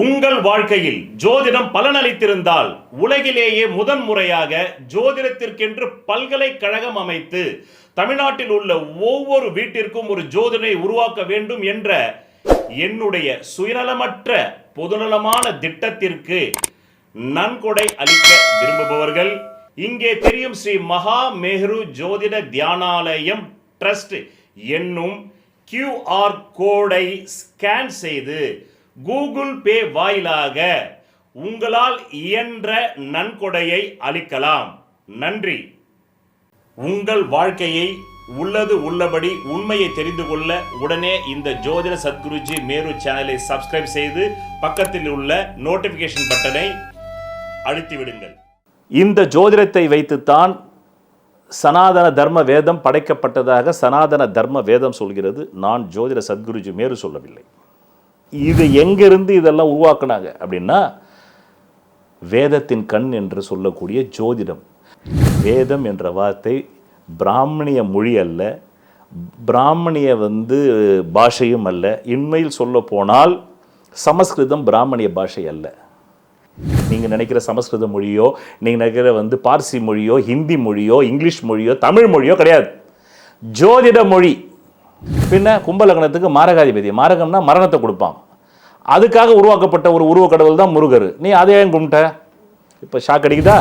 உங்கள் வாழ்க்கையில் ஜோதிடம் பலனளித்திருந்தால் உலகிலேயே முதன்முறையாக ஜோதிடத்திற்கென்று பல்கலைக்கழகம் அமைத்து தமிழ்நாட்டில் உள்ள ஒவ்வொரு வீட்டிற்கும் ஒரு ஜோதிடரை உருவாக்க வேண்டும் என்ற என்னுடைய சுயநலமற்ற பொதுநலமான திட்டத்திற்கு நன்கொடை அளிக்க விரும்புபவர்கள் இங்கே தெரியும் ஸ்ரீ மகா மேரு ஜோதிட தியானாலயம் ட்ரஸ்ட் என்னும் QR கோடை ஸ்கேன் செய்து கூகுள் பே வாயிலாக உங்களால் இயன்ற நன்கொடையை அளிக்கலாம். நன்றி. உங்கள் வாழ்க்கையை உள்ளது உள்ளபடி உண்மையை தெரிந்து கொள்ள உடனே இந்த ஜோதிட சத்குருஜி மேரு சேனலை சப்ஸ்கிரைப் செய்து பக்கத்தில் உள்ள நோட்டிபிகேஷன் பட்டனை அழுத்தி விடுங்கள். இந்த ஜோதிடத்தை வைத்துத்தான் சனாதன தர்ம வேதம் படைக்கப்பட்டதாக சனாதன தர்ம வேதம் சொல்கிறது. நான் ஜோதிட சத்குருஜி மேரு சொல்லவில்லை. இது எங்கிருந்து இதெல்லாம் உருவாக்குனாங்க அப்படின்னா வேதத்தின் கண் என்று சொல்லக்கூடிய ஜோதிடம். வேதம் என்ற வார்த்தை பிராமணிய மொழி அல்ல, பிராமணிய பாஷையும் அல்ல. உண்மையில் சொல்ல போனால் சமஸ்கிருதம் பிராமணிய பாஷை அல்ல. நீங்கள் நினைக்கிற சமஸ்கிருத மொழியோ, நீங்கள் நினைக்கிற பார்சி மொழியோ, ஹிந்தி மொழியோ, இங்கிலீஷ் மொழியோ, தமிழ் மொழியோ கிடையாது. ஜோதிட மொழி. பின்ன கும்பலக்னத்துக்கு மாரகாதிபதி, மாரகம்னா மரணத்தை கொடுப்பான். அதுக்காக உருவாக்கப்பட்ட ஒரு உருவ கடவுள் தான் முருகர். நீ அதே கும்பிட்ட, இப்போ ஷாக் அடிக்குதா?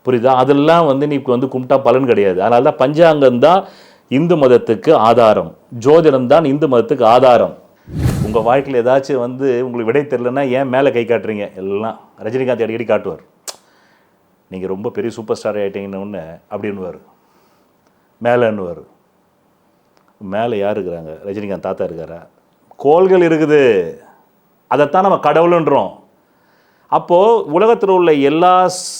புரியுதா? அதெல்லாம் நீ கும்பிட்டா பலன் கிடையாது. அதனால தான் பஞ்சாங்கம் தான் இந்து மதத்துக்கு ஆதாரம், ஜோதிடம் தான் இந்து மதத்துக்கு ஆதாரம். உங்கள் வாழ்க்கையில் ஏதாச்சும் உங்களுக்கு விடை தெரியலன்னா ஏன் மேலே கை காட்டுறீங்க? எல்லாம் ரஜினிகாந்த் அடிக்கடி காட்டுவார். நீங்கள் ரொம்ப பெரிய சூப்பர் ஸ்டார் ஆகிட்டீங்கன்னு அப்படின்னுவார். மேலேன்னுவார். மேலே யார் இருக்கிறாங்க? ரஜினிகாந்த் தாத்தா இருக்காரா? கோள்கள் இருக்குது. அதைத்தான் நம்ம கடவுளுன்றோம். அப்போது உலகத்தில் உள்ள எல்லா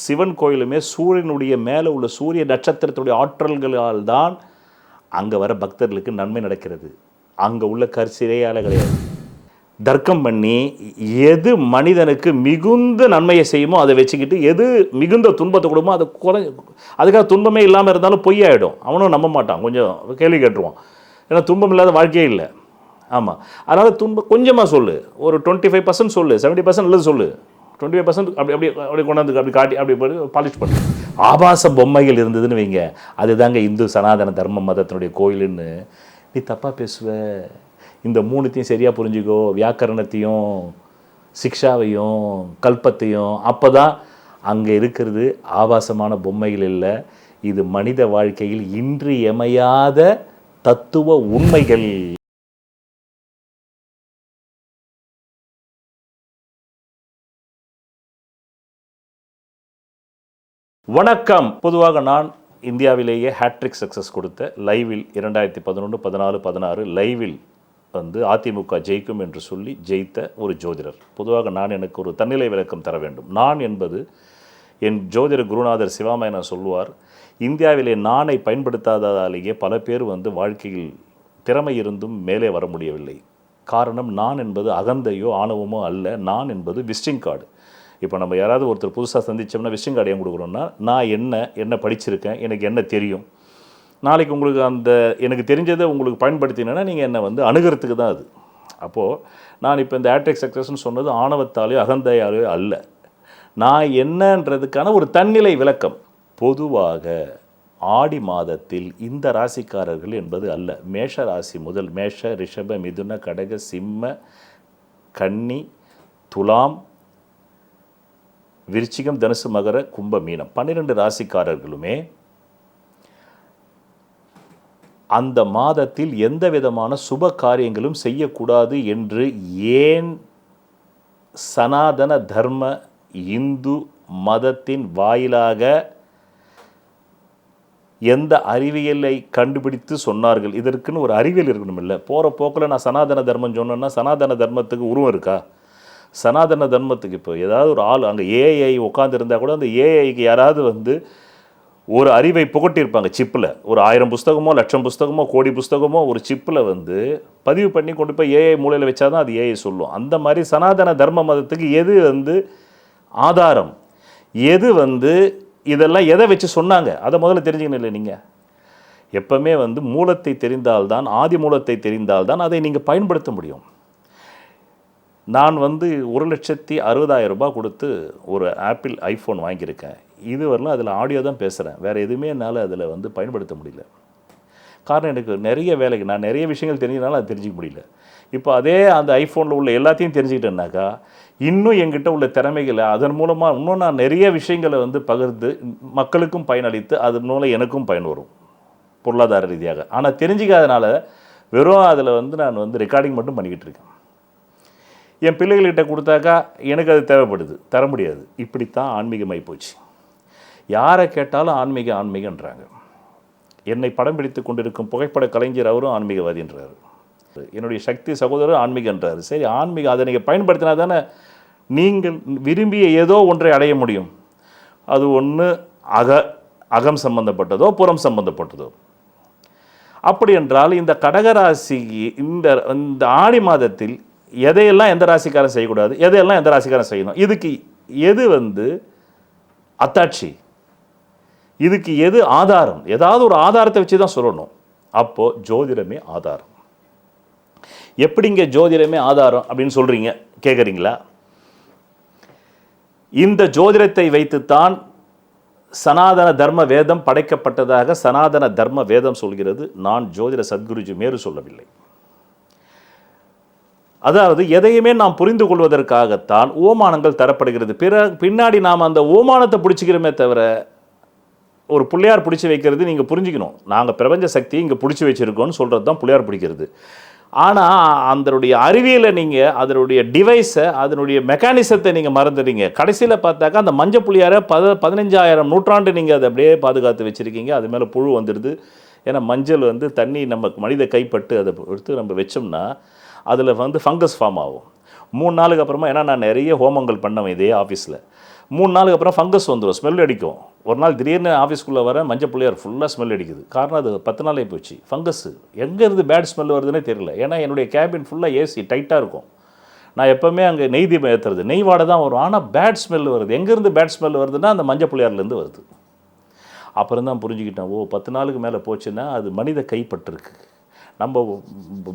சிவன் கோயிலுமே சூரியனுடைய மேலே உள்ள சூரிய நட்சத்திரத்துடைய ஆற்றல்களால் தான் அங்கே வர பக்தர்களுக்கு நன்மை நடக்கிறது. அங்கே உள்ள கற்சிறையால் கிடையாது. தர்க்கம் பண்ணி எது மனிதனுக்கு மிகுந்த நன்மையை செய்யுமோ அதை வச்சுக்கிட்டு எது மிகுந்த துன்பத்தை கொடுமோ அதை அதுக்காக துன்பமே இல்லாமல் இருந்தாலும் பொய்யாயிடும். அவனும் நம்ப மாட்டான், கொஞ்சம் கேள்வி கேட்டுருவான். ஏன்னா துன்பம் இல்லாத வாழ்க்கையே இல்லை. ஆமாம், அதனால் துன்பம் கொஞ்சமாக சொல்லு. ஒரு 25% சொல்லு, 70% நல்லது சொல்லு, 25% அப்படி கொண்டாந்து அப்படி காட்டி அப்படி பாலிஷ் பண்ணு. ஆபாச பொம்மைகள் இருந்ததுன்னு வைங்க, அதுதாங்க இந்து சனாதன தர்ம மதத்தினுடைய கோயிலுன்னு நீ தப்பாக பேசுவ. இந்த மூணுத்தையும் சரியாக புரிஞ்சுக்கோ, வியாக்கரணத்தையும் சிக்ஷாவையும் கல்பத்தையும். அப்போ தான் அங்கே இருக்கிறது ஆபாசமான பொம்மைகள் இல்லை, இது மனித வாழ்க்கையில் இன்றியமையாத தத்துவ உண்மைகள். வணக்கம். பொதுவாக நான் இந்தியாவிலேயே ஹேட்ரிக் சக்ஸஸ் கொடுத்த லைவில் 2011, 14, 16 லைவில் அதிமுக ஜெயிக்கும் என்று சொல்லி ஜெயித்த ஒரு ஜோதிடர். பொதுவாக நான் எனக்கு ஒரு தன்னிலை விளக்கம் தர வேண்டும். நான் என்பது என் ஜோதிட குருநாதர் சிவாமயனா சொல்லுவார், இந்தியாவிலே நானை பயன்படுத்தாததாலேயே பல பேர் வாழ்க்கையில் திறமை இருந்தும் மேலே வர முடியவில்லை. காரணம், நான் என்பது அகந்தையோ ஆணவமோ அல்ல. நான் என்பது விசிட்டிங் கார்டு. இப்போ நம்ம யாராவது ஒருத்தர் புதுசாக சந்தித்தோம்னா விசிட்டிங் கார்டு ஏன் கொடுக்குறோன்னா, நான் என்ன படிச்சிருக்கேன், எனக்கு என்ன தெரியும், நாளைக்கு உங்களுக்கு எனக்கு தெரிஞ்சதை உங்களுக்கு பயன்படுத்தினேன்னா நீங்கள் என்னை அணுகிறதுக்கு தான் அது. அப்போது நான் இப்போ இந்த ஹேட்ரிக் சக்ஸஸ்ன்னு சொன்னது ஆணவத்தாலேயோ அகந்தையாலேயோ அல்ல. நான் என்னன்றதுக்கான ஒரு தன்னிலை விளக்கம். பொதுவாக ஆடி மாதத்தில் இந்த ராசிக்காரர்கள் என்பது அல்ல. மேஷ ராசி முதல் மேஷ, ரிஷப, மிதுன, கடக, சிம்ம, கன்னி, துலாம், விருச்சிகம், தனுசு, மகர, கும்ப, மீனம் 12 ராசிக்காரர்களுமே அந்த மாதத்தில் எந்த விதமான சுப காரியங்களும் செய்யக்கூடாது என்று ஏன் சனாதன தர்ம இந்து மதத்தின் வாயிலாக எந்த அறிவியலை கண்டுபிடித்து சொன்னார்கள்? இதற்குன்னு ஒரு அறிவியல் இருக்கணும் இல்லை? போகிற போக்கில் நான் சனாதன தர்மம் சொன்னேன்னா சனாதன தர்மத்துக்கு உருவம் இருக்கா? சனாதன தர்மத்துக்கு இப்போ ஏதாவது ஒரு ஆள் அங்கே ஏஐ உட்காந்துருந்தால் கூட அந்த ஏஐக்கு யாராவது ஒரு அறிவை புகட்டியிருப்பாங்க சிப்பில். ஒரு 1000 புஸ்தகமோ, 1,00,000 புஸ்தகமோ, கோடி புஸ்தகமோ ஒரு சிப்பில் பதிவு பண்ணி கொண்டு போய் ஏஐ மூலையில் வச்சா தான் அது ஏஐ சொல்லும். அந்த மாதிரி சனாதன தர்ம மதத்துக்கு எது ஆதாரம், எது இதெல்லாம் எதை வச்சு சொன்னாங்க அதை முதல்ல தெரிஞ்சுக்கணும் இல்லை? நீங்கள் எப்பவுமே மூலத்தை தெரிந்தால்தான், ஆதி மூலத்தை தெரிந்தால்தான் அதை நீங்கள் பயன்படுத்த முடியும். நான் வந்து 1,60,000 ரூபாய் கொடுத்து ஒரு ஆப்பிள் ஐஃபோன் வாங்கியிருக்கேன். இதுவரையிலும் அதில் ஆடியோ தான் பேசுகிறேன். வேறு எதுவுமே என்னால் அதில் வந்து பயன்படுத்த முடியல. காரணம் எனக்கு நிறைய வேலைக்கு நான் நிறைய விஷயங்கள் தெரிஞ்சதுனால அது தெரிஞ்சிக்க முடியல. இப்போ அதே அந்த ஐஃபோனில் உள்ள எல்லாத்தையும் தெரிஞ்சுக்கிட்டேன்னாக்கா இன்னும் என்கிட்ட உள்ள திறமைகளை அதன் மூலமாக இன்னும் நான் நிறைய விஷயங்களை வந்து பகிர்ந்து மக்களுக்கும் பயனளித்து அதன் மூலம் எனக்கும் பயன் வரும் பொருளாதார ரீதியாக. ஆனால் தெரிஞ்சிக்காதனால வெறும் அதில் வந்து நான் வந்து ரெக்கார்டிங் மட்டும் பண்ணிக்கிட்டு இருக்கேன். என் பிள்ளைகள்கிட்ட கொடுத்தாக்கா எனக்கு அது தேவைப்படுது, தர முடியாது. இப்படித்தான் ஆன்மீகமாகி போச்சு. யாரை கேட்டாலும் ஆன்மீகன்றாங்க. என்னை படம் பிடித்து கொண்டிருக்கும் புகைப்பட கலைஞர் அவரும் ஆன்மீகவாதின்றார். என்னுடைய சக்தி சகோதரர் ஆன்மீகன்றார். சரி, ஆன்மீகம் அதை நீங்கள் பயன்படுத்தினா தானே நீங்கள் விரும்பிய ஏதோ ஒன்றை அடைய முடியும். அது ஒன்று அகம் சம்பந்தப்பட்டதோ புறம் சம்பந்தப்பட்டதோ. அப்படி என்றால் இந்த கடகராசி இந்த ஆடி மாதத்தில் எதையெல்லாம் எந்த ராசிக்காரன் செய்யக்கூடாது, எதையெல்லாம் எந்த ராசிக்காரன் செய்யணும், இதுக்கு எது வந்து அத்தாட்சி, இதுக்கு எது ஆதாரம், ஏதாவது ஒரு ஆதாரத்தை வச்சு தான் சொல்லணும். அப்போது ஜோதிடமே ஆதாரம். எப்படிங்க ஜோதிடமே ஆதாரம் அப்படின்னு சொல்கிறீங்க கேட்குறீங்களா? இந்த ஜோதிடத்தை வைத்துத்தான் சனாதன தர்ம வேதம் படைக்கப்பட்டதாக சனாதன தர்ம வேதம் சொல்கிறது. நான் ஜோதிட சத்குருஜி மேரு சொல்லவில்லை. அதாவது எதையுமே நாம் புரிந்து கொள்வதற்காகத்தான் ஓமானங்கள் தரப்படுகிறது. பின்னாடி நாம் அந்த ஓமானத்தை பிடிச்சிக்கிறோமே தவிர ஒரு பிள்ளையார் பிடிச்சி வைக்கிறது நீங்கள் புரிஞ்சுக்கணும். நாங்கள் பிரபஞ்ச சக்தியை இங்கே பிடிச்சி வச்சுருக்கோன்னு சொல்கிறது தான் பிள்ளையார் பிடிக்கிறது. ஆனால் அதனுடைய அறிவியலை நீங்கள் அதனுடைய டிவைஸை அதனுடைய மெக்கானிசத்தை நீங்கள் மறந்துடுறீங்க. கடைசியில் பார்த்தாக்கா அந்த மஞ்சள் புள்ளியாரை 15,000 நூற்றாண்டு நீங்கள் அதை அப்படியே பாதுகாத்து வச்சுருக்கீங்க. அது மேலே புழு வந்துடுது. ஏன்னா மஞ்சள் வந்து தண்ணி நமக்கு மனித கைப்பட்டு அதை எடுத்து நம்ம வச்சோம்னா அதில் வந்து ஃபங்கஸ் ஃபார்ம் ஆகும். 3 நாளுக்கு அப்புறமா, ஏன்னா நான் நிறைய ஹோமங்கள் பண்ணவேன் இதே ஆஃபீஸில், 3 நாளுக்கு அப்புறம் ஃபங்கஸ் வந்துடும், ஸ்மெல் அடிக்கும். ஒரு நாள் திடீர்னு ஆஃபீஸ்க்குள்ளே வர மஞ்சள் புள்ளியார் ஃபுல்லாக ஸ்மெல் அடிக்குது. காரணம் அது 10 நாளே போச்சு. ஃபங்கஸ்ஸு எங்கேருந்து பேட் ஸ்மெல் வருதுன்னே தெரியல. ஏன்னா என்னுடைய கேபின் ஃபுல்லாக ஏசி டைட்டாக இருக்கும். நான் எப்போவுமே அங்கே நெய் தீபம் ஏற்றுறது, நெய் வாடை தான் வரும். ஆனால் பேட் ஸ்மெல் வருது. எங்கேருந்து பேட் ஸ்மெல் வருதுன்னா அந்த மஞ்சள் புள்ளியார்லேருந்து வருது. அப்புறம் தான் புரிஞ்சுக்கிட்டேன், 10 நாளுக்கு மேலே போச்சுன்னா அது மனித கைப்பட்டிருக்கு, நம்ம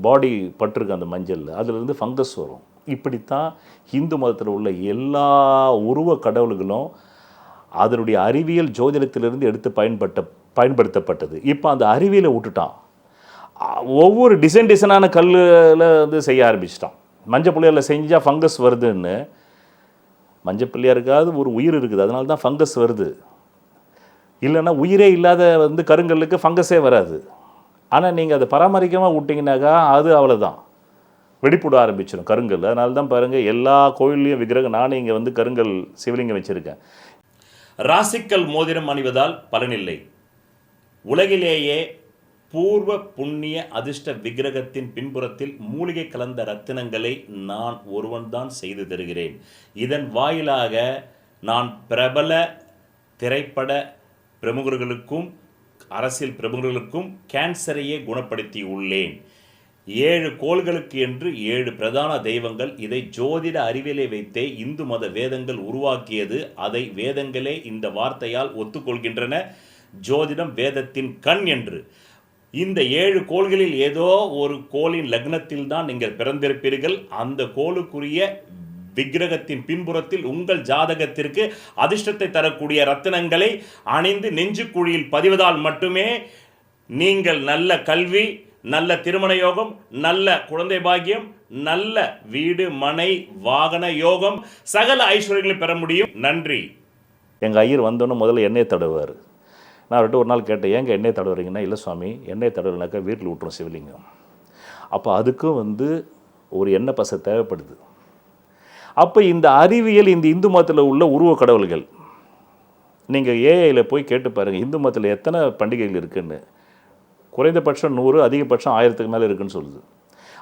பாடி பட்டிருக்கு அந்த மஞ்சளில், அதுலேருந்து ஃபங்கஸ் வரும். இப்படித்தான் இந்து மதத்தில் உள்ள எல்லா உருவ கடவுள்களும் அதனுடைய அறிவியல் ஜோதிடத்திலிருந்து எடுத்து பயன்படுத்தப்பட்டது. இப்போ அந்த அறிவியலை விட்டுட்டான். ஒவ்வொரு டிசைனான கல்லில் வந்து செய்ய ஆரம்பிச்சிட்டான். மஞ்சள் பிள்ளையாரில் செஞ்சால் ஃபங்கஸ் வருதுன்னு. மஞ்சள் பிள்ளையாருக்காவது ஒரு உயிர் இருக்குது, அதனால தான் ஃபங்கஸ் வருது. இல்லைன்னா உயிரே இல்லாத வந்து கருங்கல்லுக்கு ஃபங்கஸே வராது. ஆனால் நீங்கள் அதை பராமரிக்காமல் விட்டிங்கனாக்கா அது அவ்வளோதான், வெடிப்புட ஆரம்பிச்சிடும் கருங்கல். அதனால தான் பாருங்கள் எல்லா கோயில்லையும் விக்கிரகம், நானும் இங்கே வந்து கருங்கல் சிவலிங்கம் வச்சுருக்கேன். ராசிக்கல் மோதிரம் அணிவதால் பலனில்லை. உலகிலேயே பூர்வ புண்ணிய அதிர்ஷ்ட விக்கிரகத்தின் பின்புறத்தில் மூலிகை கலந்த ரத்தினங்களை நான் ஒருவன்தான் செய்து தருகிறேன். இதன் வாயிலாக நான் பிரபல திரைப்பட பிரமுகர்களுக்கும் அரசியல் பிரமுகர்களுக்கும் கேன்சரையே குணப்படுத்தி உள்ளேன். 7 கோள்களுக்கு என்று 7 பிரதான தெய்வங்கள். இதை ஜோதிட அறிவியலை வைத்தே இந்து மத வேதங்கள் உருவாக்கியது. அதை வேதங்களே இந்த வார்த்தையால் ஒத்துக்கொள்கின்றன, ஜோதிடம் வேதத்தின் கண் என்று. இந்த 7 கோள்களில் ஏதோ ஒரு கோளின் லக்னத்தில் தான் நீங்கள் பிறந்திருப்பீர்கள். அந்த கோளுக்குரிய விக்கிரகத்தின் பின்புறத்தில் உங்கள் ஜாதகத்திற்கு அதிர்ஷ்டத்தை தரக்கூடிய ரத்தினங்களை அணிந்து நெஞ்சு குழியில் பதிவதால் மட்டுமே நீங்கள் நல்ல கல்வி, நல்ல திருமண யோகம், நல்ல குழந்தை பாக்கியம், நல்ல வீடு மனை வாகன யோகம், சகல ஐஸ்வர்யங்களையும் பெற முடியும். நன்றி. எங்கள் ஐயர் வந்தோன்னு முதல்ல எண்ணெய் தடவார். நான் அவர்கிட்ட ஒரு நாள் கேட்டேன், ஏங்க எண்ணெய் தடவுறீங்கன்னா, இல்லை சுவாமி எண்ணெய் தடவுனாக்கா வீட்டில் விட்டுரும் சிவலிங்கம். அப்போ அதுக்கும் வந்து ஒரு எண்ணெய் பசை தேவைப்படுது. அப்போ இந்த அறிவியல் இந்த இந்து மதத்தில் உள்ள உருவ கடவுள்கள், நீங்கள் ஏஐயில் போய் கேட்டு பாருங்கள் இந்து மதத்தில் எத்தனை பண்டிகைகள் இருக்குதுன்னு. குறைந்தபட்சம் 100, அதிகபட்சம் 1000க்கு மேலே இருக்குதுன்னு சொல்லுது.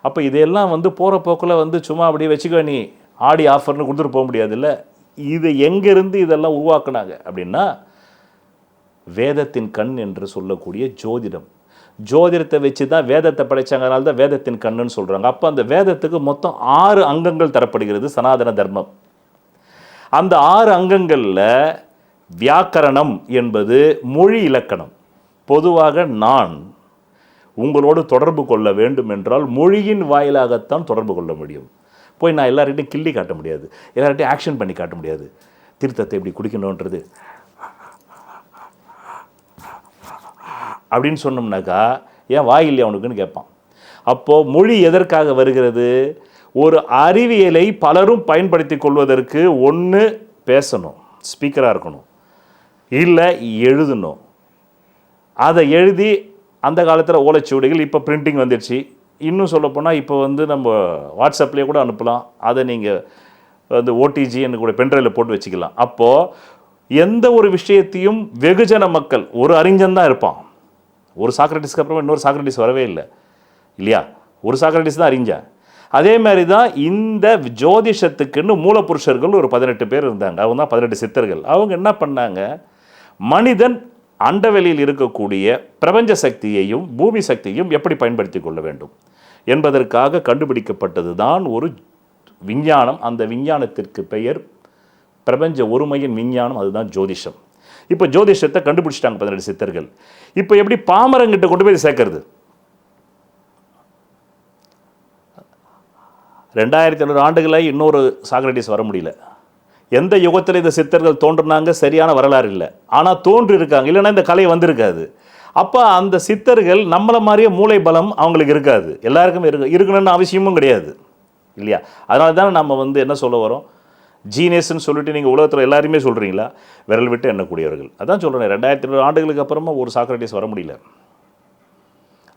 அப்போ இதையெல்லாம் வந்து போகிற போக்கில் வந்து சும்மா அப்படியே வச்சுக்க நீ ஆடி ஆஃபர்னு கொடுத்துட்டு போக முடியாதுல்ல. இது எங்கேருந்து இதெல்லாம் உருவாக்குனாங்க அப்படின்னா வேதத்தின் கண் என்று சொல்லக்கூடிய ஜோதிடம். ஜோதிடத்தை வச்சு தான் வேதத்தை படைச்சாங்க, அதனால தான் வேதத்தின் கண்ணுன்னு சொல்கிறாங்க. அப்போ அந்த வேதத்துக்கு மொத்தம் 6 அங்கங்கள் தரப்படுகிறது சனாதன தர்மம். அந்த 6 அங்கங்களில் வியாக்கரணம் என்பது மொழி இலக்கணம். பொதுவாக நான் உங்களோடு தொடர்பு கொள்ள வேண்டும் என்றால் மொழியின் வாயிலாகத்தான் தொடர்பு கொள்ள முடியும். போய் நான் எல்லார்கிட்டையும் கிள்ளி காட்ட முடியாது, எல்லார்கிட்டையும் ஆக்ஷன் பண்ணி காட்ட முடியாது. தீர்த்தத்தை எப்படி குடிக்கணுன்றது அப்படின்னு சொன்னோம்னாக்கா ஏன் வாய் இல்லையா அவனுக்குன்னு கேட்பான். அப்போது மொழி எதற்காக வருகிறது? ஒரு அறிவியலை பலரும் பயன்படுத்தி கொள்வதற்கு ஒன்று பேசணும், ஸ்பீக்கராக இருக்கணும், இல்லை எழுதணும். அதை எழுதி அந்த காலத்தில் ஓலைச்சுவடிகள், இப்போ பிரிண்டிங் வந்துடுச்சு. இன்னும் சொல்லப்போனால் இப்போ வந்து நம்ம வாட்ஸ்அப்லேயே கூட அனுப்பலாம். அதை நீங்கள் வந்து ஓடிஜின்னு கூட பென்ட்ரைவில் போட்டு வச்சுக்கலாம். அப்போது எந்த ஒரு விஷயத்தையும் வெகுஜன மக்கள், ஒரு அறிஞன் தான் இருப்பான். ஒரு சாக்ரட்டிஸ்க்கு அப்புறமா இன்னொரு சாக்ரட்டிஸ் வரவே இல்லை இல்லையா? ஒரு சாக்ரட்டிஸ் தான் அறிஞன். அதே மாதிரி தான் இந்த ஜோதிஷத்துக்குன்னு மூலப்புருஷர்கள் ஒரு 18 பேர் இருந்தாங்க. அவங்க தான் 18 சித்தர்கள். அவங்க என்ன பண்ணாங்க, மனிதன் அண்டவெளியில் இருக்கக்கூடிய பிரபஞ்ச சக்தியையும் பூமி சக்தியையும் எப்படி பயன்படுத்தி கொள்ள வேண்டும் என்பதற்காக கண்டுபிடிக்கப்பட்டது தான் ஒரு விஞ்ஞானம். அந்த விஞ்ஞானத்திற்கு பெயர் பிரபஞ்ச ஒருமையின் விஞ்ஞானம், அதுதான் ஜோதிஷம். இப்போ ஜோதிஷத்தை கண்டுபிடிச்சிட்டாங்க 18 சித்தர்கள். இப்போ எப்படி பாமரங்கிட்ட கொண்டு போய் சேர்க்கறது? 2500 ஆண்டுகளை இன்னொரு சாக்ரட்டிஸ் வர முடியல. எந்த யுகத்தில் இந்த சித்தர்கள் தோன்றுனாங்க சரியான வரலாறு இல்லை, ஆனால் தோன்றி இருக்காங்க, இல்லைன்னா இந்த கலை வந்திருக்காது. அப்போ அந்த சித்தர்கள் நம்மளை மாதிரியே மூளை பலம் அவங்களுக்கு இருக்காது, எல்லாருக்குமே இருக்கணும்னு அவசியமும் கிடையாது இல்லையா? அதனால தான் நம்ம வந்து என்ன சொல்ல வரோம், ஜீனியஸ்ன்னு சொல்லிட்டு நீங்கள் உலகத்தில் எல்லாருமே சொல்கிறீங்களா? விரல் விட்டு எண்ணக்கூடியவர்கள். அதான் சொல்கிறேன், 2500 ஆண்டுகளுக்கு அப்புறமா ஒரு சாக்ரட்டிஸ் வர முடியல.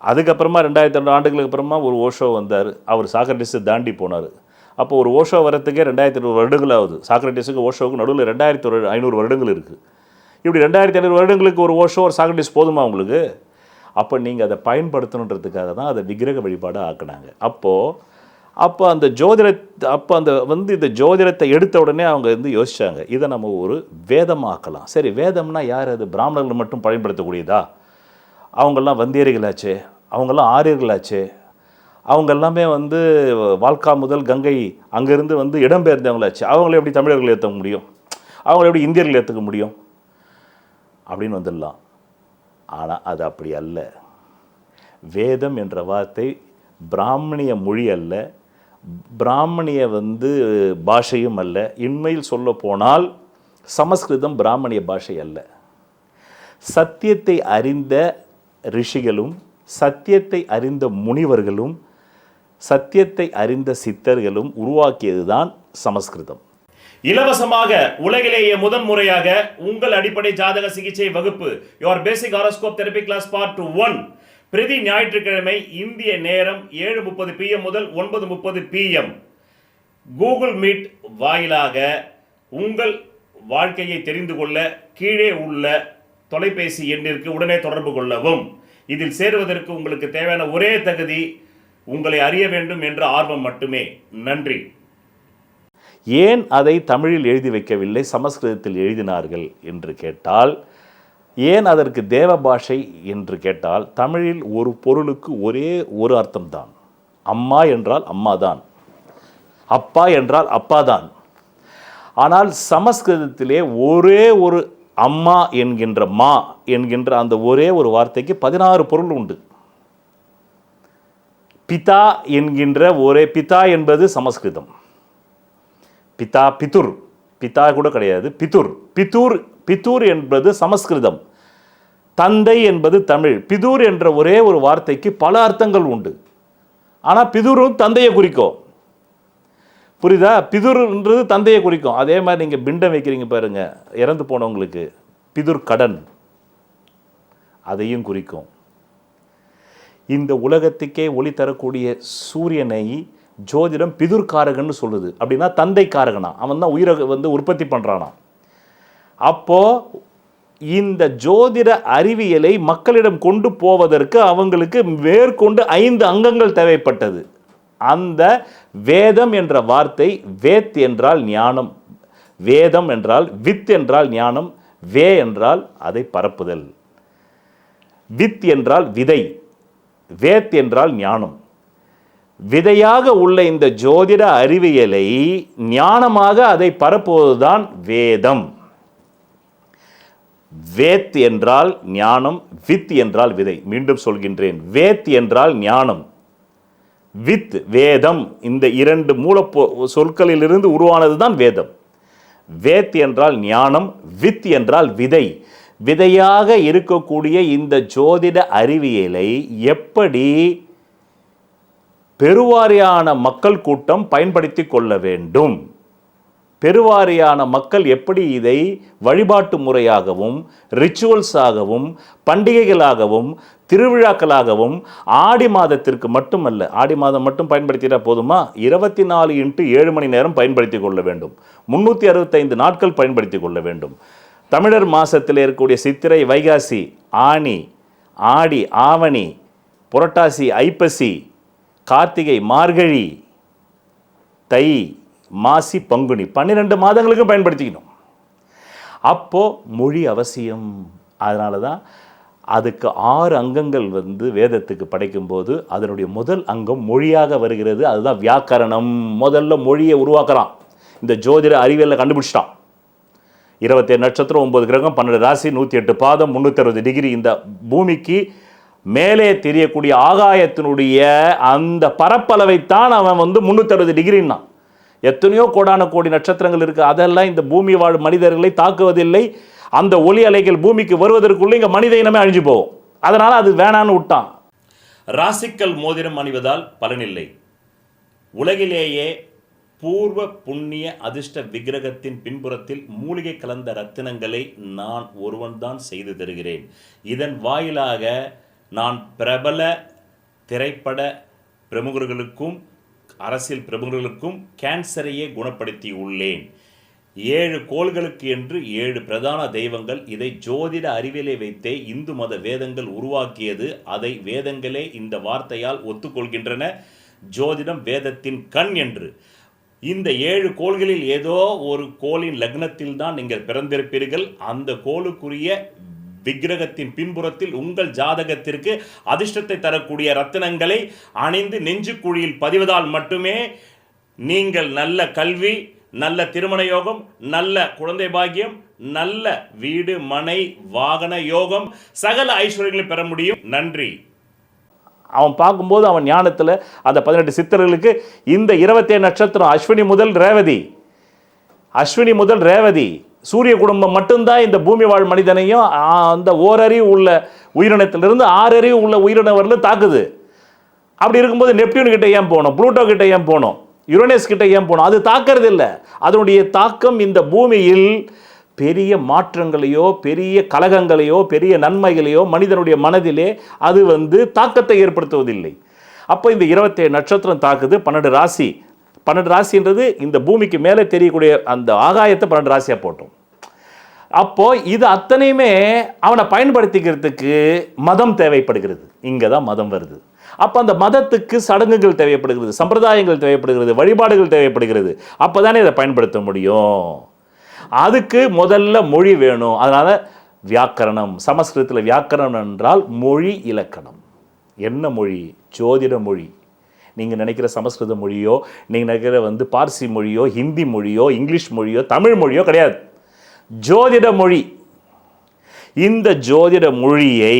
அதுக்கப்புறமா 2500 ஆண்டுகளுக்கு அப்புறமா ஒரு ஓஷோ வந்தார். அவர் சாக்ரட்டிஸை தாண்டி போனார். அப்போ ஒரு ஓஷோ வரத்துக்கே 2500 வருடங்கள் ஆகுது. சாக்ரட்டிஸுக்கு ஓஷோவுக்கு நடுவில் 2500 வருடங்கள் இருக்குது. இப்படி 2500 வருடங்களுக்கு ஒரு ஓஷோ ஒரு சாக்ரட்டிஸ் போதுமா உங்களுக்கு? அப்போ நீங்கள் அதை பயன்படுத்தணுன்றதுக்காக தான் அதை விக்கிரக வழிபாடாக ஆக்குனாங்க. அப்போ அந்த இந்த ஜோதிடத்தை எடுத்த உடனே அவங்க வந்து யோசிச்சாங்க, இதை நம்ம ஒரு வேதமாக்கலாம். சரி, வேதம்னா யார்? அது பிராமணர்கள் மட்டும் பயன்படுத்தக்கூடியதா? அவங்கெல்லாம் வந்தேரிகளாச்சே, அவங்கெல்லாம் ஆரியர்களாச்சே, அவங்க எல்லாமே வந்து வால்கா முதல் கங்கை அங்கேருந்து வந்து இடம்பெயர்ந்தவங்களாச்சு, அவங்கள எப்படி தமிழர்கள் ஏற்றுக்க முடியும், அவங்கள எப்படி இந்தியர்கள் ஏற்றுக்க முடியும் அப்படின்னு வந்துடலாம். ஆனால் அது அப்படி அல்ல. வேதம் என்ற வார்த்தை பிராமணிய மொழி அல்ல, பிராமணிய வந்து பாஷையும் அல்ல. உண்மையில் சொல்ல போனால் சமஸ்கிருதம் பிராமணிய பாஷை அல்ல. சத்தியத்தை அறிந்த ரிஷிகளும், சத்தியத்தை அறிந்த முனிவர்களும், சத்தியத்தை அறிந்த சித்தர்களும் உருவாக்கியது தான் சமஸ்கிருதம். இலவசமாக உலகிலேயே முதன் முறையாக உங்கள் அடிப்படை ஜாதக சிகிச்சை வகுப்பு your basic horoscope therapy class part 1 பிரதி ஞாயிற்றுக்கிழமை இந்திய நேரம் 7:30 PM முதல் 9:30 PM கூகுள் மீட் வாயிலாக உங்கள் வாழ்க்கையை தெரிந்து கொள்ள கீழே உள்ள தொலைபேசி எண்ணிற்கு உடனே தொடர்பு கொள்ளவும். இதில் சேருவதற்கு உங்களுக்கு தேவையான ஒரே தகுதி உங்களை அறிய வேண்டும் என்ற ஆர்வம் மட்டுமே. நன்றி. ஏன் அதை தமிழில் எழுதி வைக்கவில்லை, சமஸ்கிருதத்தில் எழுதினார்கள் என்று கேட்டால், ஏன் அதற்கு தேவ பாஷை என்று கேட்டால், தமிழில் ஒரு பொருளுக்கு ஒரே ஒரு அர்த்தம்தான். அம்மா என்றால் அம்மா தான், அப்பா என்றால் அப்பா தான். ஆனால் சமஸ்கிருதத்திலே ஒரே ஒரு அம்மா என்கின்ற மா என்கின்ற அந்த ஒரே ஒரு வார்த்தைக்கு 16 பொருள் உண்டு. பிதா என்கின்ற ஒரே பிதா என்பது சமஸ்கிருதம். பிதா பிதுர், பிதா கூட கிடையாது, பிதுர். பிதுர் என்பது சமஸ்கிருதம். தந்தை என்பது தமிழ். பிதுர் என்ற ஒரே ஒரு வார்த்தைக்கு பல அர்த்தங்கள் உண்டு. ஆனால் பிதுரும் தந்தையை குறிக்கும். புரியுதா? பிதுர்ன்றது தந்தையை குறிக்கும். அதே மாதிரி நீங்கள் பிண்டம் வைக்கிறீங்க பாருங்க, இறந்து போனவங்களுக்கு, பிதுர் கடன், அதையும் குறிக்கும். இந்த உலகத்துக்கே ஒளி தரக்கூடிய சூரியனை ஜோதிடம் பிதுர்காரகன்னு சொல்லுது. அப்படின்னா தந்தை காரகனா, அவன் தான் உயிரை வந்து உற்பத்தி பண்ணுறானா. அப்போ இந்த ஜோதிட அறிவியலை மக்களிடம் கொண்டு போவதற்கு அவங்களுக்கு மேற்கொண்டு 5 அங்கங்கள் தேவைப்பட்டது. அந்த வேதம் என்ற வார்த்தை, வேத் என்றால் ஞானம், வேதம் என்றால் வித் என்றால் ஞானம், வே என்றால் அதை பரப்புதல், வித் என்றால் விதை, வேத் என்றால் ஞானம். விதையாக உள்ள இந்த ஜோதிட அறிவியலை ஞானமாக அதை பரப்புவதுதான் வேதம். வேத் என்றால் ஞானம், வித் என்றால் விதை. மீண்டும் சொல்கின்றேன், வேத் என்றால் ஞானம், வித் வேதம், இந்த இரண்டு சொற்களிலிருந்து உருவானது தான் வேதம். வேத் என்றால் ஞானம், வித் என்றால் விதை. விதையாக இருக்கக்கூடிய இந்த ஜோதிட அறிவியலை எப்படி பெருவாரியான மக்கள் கூட்டம் பயன்படுத்தி கொள்ள வேண்டும், பெருவாரியான மக்கள் எப்படி இதை வழிபாட்டு முறையாகவும் ரிச்சுவல்ஸாகவும் பண்டிகைகளாகவும் திருவிழாக்களாகவும் ஆடி மாதத்திற்கு மட்டுமல்ல, ஆடி மாதம் மட்டும் பயன்படுத்திட்டா போதுமா, 24x7 மணி நேரம் பயன்படுத்தி கொள்ள வேண்டும், 365 நாட்கள் பயன்படுத்தி கொள்ள வேண்டும். தமிழர் மாதத்தில் இருக்கக்கூடிய சித்திரை, வைகாசி, ஆனி, ஆடி, ஆவணி, புரட்டாசி, ஐப்பசி, கார்த்திகை, மார்கழி, தை, மாசி, பங்குனி 12 மாதங்களுக்கும் பயன்படுத்திக்கணும். அப்போது மொழி அவசியம். அதனால தான் அதுக்கு 6 அங்கங்கள் வேதத்துக்கு படைக்கும்போது அதனுடைய முதல் அங்கம் மொழியாக வருகிறது. அதுதான் வியாக்கரணம். முதல்ல மொழியை உருவாக்குறான். இந்த ஜோதிட அறிவியலில் கண்டுபிடிச்சிட்டான். 27 நட்சத்திரம், 9 கிரகம், 12 ராசி, 108 பாதம், 360 டிகிரி. இந்த பூமிக்கு மேலே தெரியக்கூடிய ஆகாயத்தினுடைய அந்த பரப்பளவைத்தான் அவன் 360 டிகிரின்னா. எத்தனையோ கோடான கோடி நட்சத்திரங்கள் இருக்குது. அதெல்லாம் இந்த பூமி வாழ் மனிதர்களை தாக்குவதில்லை. அந்த ஒளி அலைகள் பூமிக்கு வருவதற்குள்ளே இங்கே மனித இனமே அழிஞ்சு போகும். அதனால் அது வேணான்னு விட்டான். ராசிக்கல் மோதிரம் அணிவதால் பலனில்லை. உலகிலேயே பூர்வ புண்ணிய அதிர்ஷ்ட விக்கிரகத்தின் பின்புறத்தில் மூலிகை கலந்த ரத்தினங்களை நான் ஒருவன்தான் செய்து தருகிறேன். இதன் வாயிலாக நான் பிரபல திரைப்பட பிரமுகர்களுக்கும் அரசியல் பிரமுகர்களுக்கும் கேன்சரையே குணப்படுத்தி உள்ளேன். 7 கோள்களுக்கு என்று 7 பிரதான தெய்வங்கள். இதை ஜோதிட அறிவியலை வைத்தே இந்து மத வேதங்கள் உருவாக்கியது. அதை வேதங்களே இந்த வார்த்தையால் ஒத்துக்கொள்கின்றன. ஜோதிடம் வேதத்தின் கண் என்று. இந்த 7 கோள்களில் ஏதோ ஒரு கோளின் லக்னத்தில் தான் நீங்கள் பிறந்திருப்பீர்கள். அந்த கோளுக்குரிய விக்கிரகத்தின் பின்புறத்தில் உங்கள் ஜாதகத்திற்கு அதிர்ஷ்டத்தை தரக்கூடிய ரத்தினங்களை அணிந்து நெஞ்சுக்குழியில் பதிவதால் மட்டுமே நீங்கள் நல்ல கல்வி, நல்ல திருமண யோகம், நல்ல குழந்தை பாக்கியம், நல்ல வீடு, மனை, வாகன யோகம், சகல ஐஸ்வர்யங்களை பெற முடியும். நன்றி. அவன் பார்க்கும்போது அவன் ஞானத்தில் அந்த 18 சித்தர்களுக்கு இந்த 27 நட்சத்திரம் அஸ்வினி முதல் ரேவதி சூரிய குடும்பம் மட்டும்தான் இந்த பூமி வாழ் மனிதனையும் அந்த ஓரறிவு உள்ள உயிரினத்திலிருந்து 6 அறிவு உள்ள உயிரினம் வரலும் தாக்குது. அப்படி இருக்கும்போது நெப்டியூன் கிட்ட ஏன் போகணும், புளூட்டோ கிட்ட ஏன் போகணும், யுரேனஸ் கிட்ட ஏன் போகணும்? அது தாக்கிறது இல்லை. அதனுடைய தாக்கம் இந்த பூமியில் பெரிய மாற்றங்களையோ பெரிய கலகங்களையோ பெரிய நன்மைகளையோ மனிதனுடைய மனதிலே அது தாக்கத்தை ஏற்படுத்துவதில்லை. அப்போ இந்த 27 நட்சத்திரம் தாக்குது. 12 ராசின்றது இந்த பூமிக்கு மேலே தெரியக்கூடிய அந்த ஆகாயத்தை 12 ராசியாக போட்டோம். அப்போ இது அத்தனையுமே அவனை பயன்படுத்திக்கிறதுக்கு மதம் தேவைப்படுகிறது. இங்கே தான் மதம் வருது. அப்போ அந்த மதத்துக்கு சடங்குகள் தேவைப்படுகிறது, சம்பிரதாயங்கள் தேவைப்படுகிறது, வழிபாடுகள் தேவைப்படுகிறது. அப்போ தானே இதை பயன்படுத்த முடியும். அதுக்கு முதல்ல மொழி வேணும். அதனால் வியாக்கரணம், சமஸ்கிருதத்தில் வியாக்கரணம் என்றால் மொழி இலக்கணம். என்ன மொழி? ஜோதிட மொழி. நீங்கள் நினைக்கிற சமஸ்கிருத மொழியோ, நீங்கள் நினைக்கிற பார்சி மொழியோ, ஹிந்தி மொழியோ, இங்கிலீஷ் மொழியோ, தமிழ் மொழியோ கிடையாது. ஜோதிட மொழி. இந்த ஜோதிட மொழியை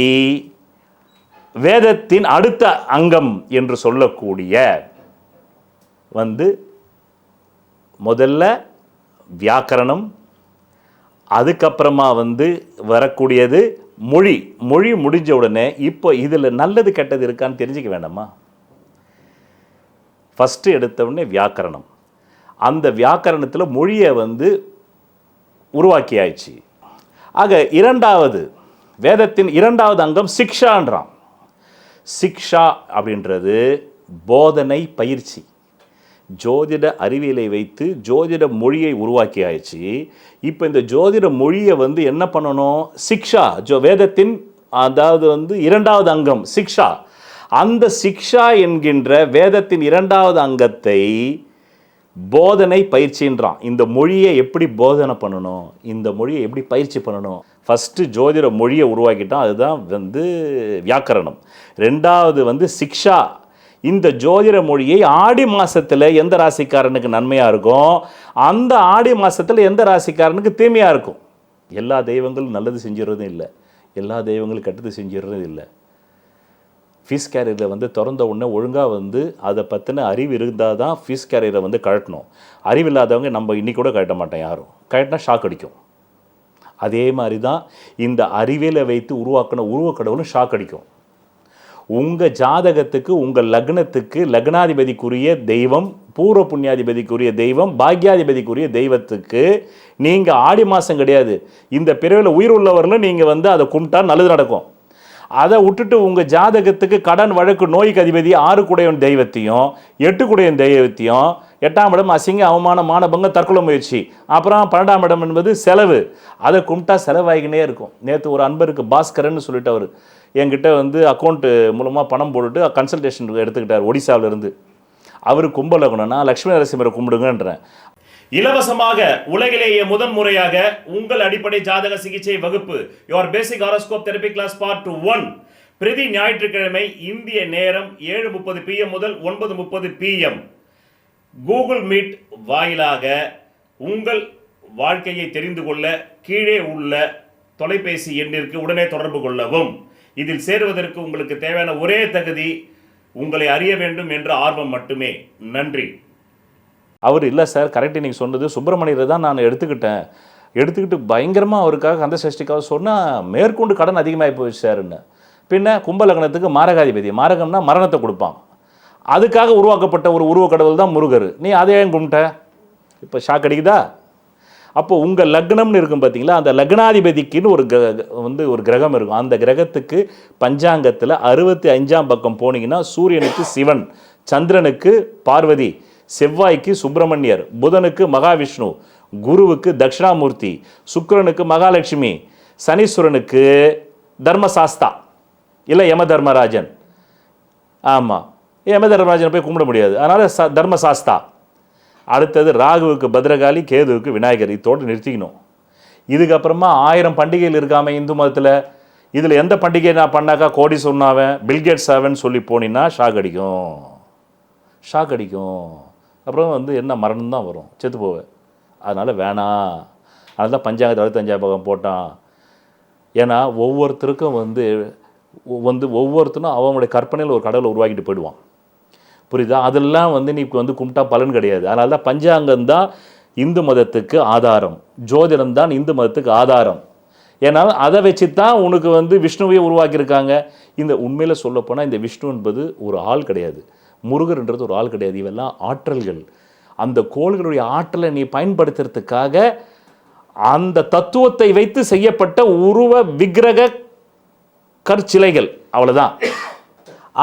வேதத்தின் அடுத்த அங்கம் என்று சொல்லக்கூடிய முதல்ல வியாக்கரணம், அதுக்கப்புறமா வரக்கூடியது மொழி. மொழி முடிஞ்ச உடனே இப்போ இதில் நல்லது கெட்டது இருக்கான்னு தெரிஞ்சுக்க வேண்டாமா? ஃபஸ்ட்டு எடுத்த உடனே வியாக்கரணம். அந்த வியாக்கரணத்தில் மொழியை உருவாக்கியாச்சு. ஆக வேதத்தின் 2வது அங்கம் சிக்ஷான்றான். சிக்ஷா அப்படின்றது போதனை பயிற்சி. ஜோதிட அறிவியலை வைத்து ஜோதிட மொழியை உருவாக்கியாச்சு. இப்போ இந்த ஜோதிட மொழியை என்ன பண்ணணும்? சிக்ஷா, வேதத்தின் அதாவது 2வது அங்கம் சிக்ஷா. அந்த சிக்ஷா என்கின்ற வேதத்தின் 2வது அங்கத்தை போதனை பயிற்சின்றான். இந்த மொழியை எப்படி போதனை பண்ணணும், இந்த மொழியை எப்படி பயிற்சி பண்ணணும். ஃபஸ்ட்டு ஜோதிட மொழியை உருவாக்கிட்டான். அதுதான் வியாக்கரணம். 2வது சிக்ஷா. இந்த ஜோதிட மொழியை ஆடி மாதத்தில் எந்த ராசிக்காரனுக்கு நன்மையாக இருக்கும், அந்த ஆடி மாதத்தில் எந்த ராசிக்காரனுக்கு தீமையாக இருக்கும். எல்லா தெய்வங்களும் நல்லது செஞ்சிடறதும் இல்லை, எல்லா தெய்வங்களும் கெட்டது செஞ்சிடறதும் இல்லை. ஃபீஸ் கேரியரில் வந்து திறந்த உடனே ஒழுங்காக வந்து அதை பற்றின அறிவு இருந்தால் தான் ஃபீஸ் கேரியரை வந்து கழட்டணும். அறிவு இல்லாதவங்க நம்ம இன்றைக்கி கூட கழட்ட மாட்டோம், யாரும் கழட்டினா ஷாக் அடிக்கும். அதே மாதிரி தான் இந்த அறிவியலை வைத்து உருவாக்கின உருவக்கடவுளும் ஷாக் அடிக்கும். உங்கள் ஜாதகத்துக்கு உங்கள் லக்னத்துக்கு லக்னாதிபதிக்குரிய தெய்வம், பூர்வ புண்ணியாதிபதிக்குரிய தெய்வம், பாக்யாதிபதிக்குரிய தெய்வத்துக்கு நீங்கள் ஆடி மாதம் கிடையாது, இந்த பிறவியில் உயிர் உள்ளவர்களும் நீங்கள் வந்து அதை கும்பிட்டா நல்லது நடக்கும். அதை விட்டுட்டு உங்கள் ஜாதகத்துக்கு கடன் வழக்கு நோய்க்கு அதிபதி 6 குடையவன் தெய்வத்தையும் 8 குடையன் தெய்வத்தையும், 8ஆம் இடம் அசிங்க அவமான மானபங்க தற்கொலை முயற்சி, அப்புறம் 12ஆம் இடம் என்பது செலவு, அதை கும்பிட்டா செலவாகினே இருக்கும். நேற்று ஒரு அன்பருக்கு பாஸ்கரன்னு சொல்லிட்டு அவர் என்கிட்ட வந்து அக்கௌண்ட்டு மூலமாக பணம் போட்டுட்டு கன்சல்டேஷன் எடுத்துக்கிட்டார் ஒடிசாவிலிருந்து. அவர் கும்பலகுணம்னா லக்ஷ்மி நரசிம்மரை கும்பிடுங்கன்றேன். இலவசமாக உலகிலேயே முதன் முறையாக உங்கள் அடிப்படை ஜாதக சிகிச்சை வகுப்பு your basic horoscope therapy class part 1 பிரதி ஞாயிற்றுக்கிழமை இந்திய நேரம் 7:30 PM முதல் 9:30 PM கூகுள் மீட் வாயிலாக உங்கள் வாழ்க்கையை தெரிந்து கொள்ள கீழே உள்ள தொலைபேசி எண்ணிற்கு உடனே தொடர்பு கொள்ளவும். இதில் சேருவதற்கு உங்களுக்கு தேவையான ஒரே தகுதி உங்களை அறிய வேண்டும் என்ற ஆர்வம் மட்டுமே. நன்றி. அவர் இல்லை சார், கரெக்டாக நீங்கள் சொன்னது சுப்பிரமணியரை தான் நான் எடுத்துக்கிட்டு பயங்கரமாக அவருக்காக கந்த சஷ்டிக்காக சொன்னால் மேற்கொண்டு கடன் அதிகமாகி போயிடுச்சு சார்ன்னு. பின்ன கும்பலக்னத்துக்கு மாரகாதிபதி, மாரகம்னா மரணத்தை கொடுப்பான், அதுக்காக உருவாக்கப்பட்ட ஒரு உருவக்கடவுள் தான் முருகர். நீ அதே கும்பிட்ட, இப்போ ஷாக் அடிக்குதா? அப்போ உங்கள் லக்னம்னு இருக்கும் பார்த்தீங்களா, அந்த லக்னாதிபதிக்குன்னு ஒரு கிரகம் இருக்கும். அந்த கிரகத்துக்கு பஞ்சாங்கத்தில் 65ஆம் பக்கம் போனீங்கன்னா சூரியனுக்கு சிவன், சந்திரனுக்கு பார்வதி, செவ்வாய்க்கு சுப்பிரமணியர், புதனுக்கு மகாவிஷ்ணு, குருவுக்கு தட்சிணாமூர்த்தி, சுக்கிரனுக்கு மகாலட்சுமி, சனீஸ்வரனுக்கு தர்மசாஸ்தா இல்லை யம தர்மராஜன். ஆமாம், யம தர்மராஜனை போய் கும்பிட முடியாது, அதனால் தர்மசாஸ்தா. அடுத்தது ராகுவுக்கு பத்ரகாளி, கேதுவுக்கு விநாயகர். இதோடு நிறுத்திக்கணும். இதுக்கப்புறமா 1000 பண்டிகைகள் இருக்காமல் இந்து மதத்தில், இதில் எந்த பண்டிகை நான் பண்ணாக்கா கோடி சொன்னாவேன் பில்கேட்ஸ் ஆவேன்னு சொல்லி போனீங்கன்னா ஷாக் அடிக்கும். அப்புறம் வந்து என்ன மரணம் தான் வரும், செத்து போவேன். அதனால் வேணாம். அதனால தான் பஞ்சாங்கத்தை 65ஆம் பக்கம் போட்டான். ஏன்னா ஒவ்வொருத்தருக்கும் ஒவ்வொருத்தரும் அவங்களுடைய கற்பனையில் ஒரு கடவுளை உருவாக்கிட்டு போயிடுவான். புரியுதா? அதெல்லாம் வந்து நீ வந்து கும்பிட்டா பலன் கிடையாது. அதனால தான் பஞ்சாங்கம் தான் இந்து மதத்துக்கு ஆதாரம், ஜோதிடம் தான் இந்து மதத்துக்கு ஆதாரம். ஏன்னா அதை வச்சு தான் உனக்கு வந்து விஷ்ணுவையே உருவாக்கியிருக்காங்க. இந்த உண்மையில் சொல்லப்போனால் இந்த விஷ்ணு என்பது ஒரு ஆள் கிடையாது, முருகர்ன்றது ஒரு ஆள் கிடையாது. இவெல்லாம் ஆற்றல்கள். அந்த கோள்களுடைய ஆற்றலை நீ பயன்படுத்துறதுக்காக அந்த தத்துவத்தை வைத்து செய்யப்பட்ட உருவ விக்கிரக கற்சிலைகள், அவ்வளோதான்.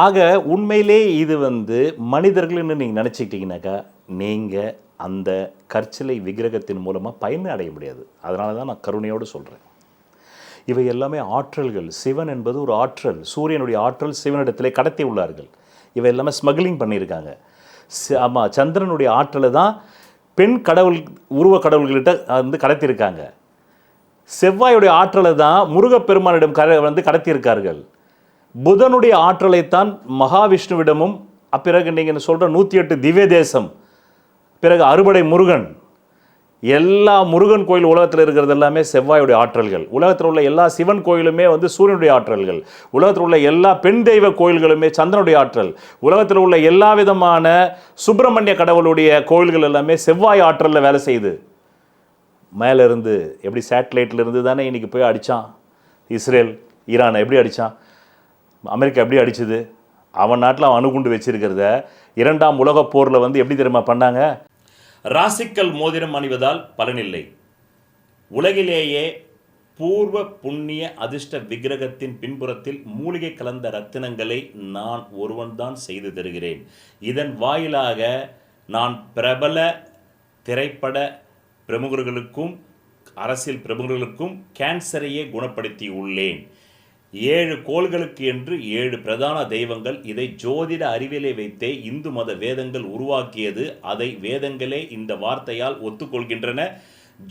ஆக உண்மையிலே இது வந்து மனிதர்கள்னு நீங்கள் நினச்சிக்கிட்டீங்கன்னாக்கா நீங்கள் அந்த கற்சிலை விக்கிரகத்தின் மூலமாக பயன் அடைய முடியாது. அதனால தான் நான் கருணையோடு சொல்கிறேன். இவை எல்லாமே ஆற்றல்கள். சிவன் என்பது ஒரு ஆற்றல். சூரியனுடைய ஆற்றல் சிவனிடத்திலே கடத்தி உள்ளார்கள். இவை எல்லாமே ஸ்மக்லிங் பண்ணியிருக்காங்க. ஆமாம், சந்திரனுடைய ஆற்றலை தான் பெண் கடவுள் உருவ கடவுள்கிட்ட வந்து கடத்தியிருக்காங்க. செவ்வாயுடைய ஆற்றலை தான் முருகப்பெருமானிடம் கடத்தியிருக்கார்கள். புதனுடைய ஆற்றலைத்தான் மகாவிஷ்ணுவிடமும், பிறகு நீங்கள் சொல்கிற 108 திவ்ய தேசம், பிறகு அறுபடை முருகன், எல்லா முருகன் கோயில் உலகத்தில் இருக்கிறது எல்லாமே செவ்வாயுடைய ஆற்றல்கள். உலகத்தில் உள்ள எல்லா சிவன் கோயிலுமே வந்து சூரியனுடைய ஆற்றல்கள். உலகத்தில் உள்ள எல்லா பெண் தெய்வ கோயில்களுமே சந்திரனுடைய ஆற்றல். உலகத்தில் உள்ள எல்லா விதமான சுப்பிரமணிய கடவுளுடைய கோயில்கள் எல்லாமே செவ்வாய் ஆற்றலில் வேலை செய்யுது. மேலேருந்து எப்படி சேட்டலைட்டில் இருந்து தானே இன்றைக்கி போய் அடித்தான் இஸ்ரேல், ஈரானை எப்படி அடித்தான், அமெரிக்கா எப்படி அடிச்சுது, அவன் நாட்டில் அவன் அணுகுண்டு வச்சிருக்கிறத 2ஆம் உலகப் போரில் வந்து எப்படி தெரியுமா பண்ணாங்க? ராசிக்கல் மோதிரம் அணிவதால் பலனில்லை. உலகிலேயே பூர்வ புண்ணிய அதிர்ஷ்ட விக்கிரகத்தின் பின்புறத்தில் மூலிகை கலந்த ரத்தினங்களை நான் ஒருவன்தான் செய்து தருகிறேன். இதன் வாயிலாக நான் பிரபல திரைப்பட பிரமுகர்களுக்கும் அரசியல் பிரமுகர்களுக்கும் கேன்சரையே குணப்படுத்தி உள்ளேன். 7 கோள்களுக்கு என்று 7 பிரதான தெய்வங்கள். இதை ஜோதிட அறிவியலை வைத்தே இந்து மத வேதங்கள் உருவாக்கியது. அதை வேதங்களே இந்த வார்த்தையால் ஒத்துக்கொள்கின்றன,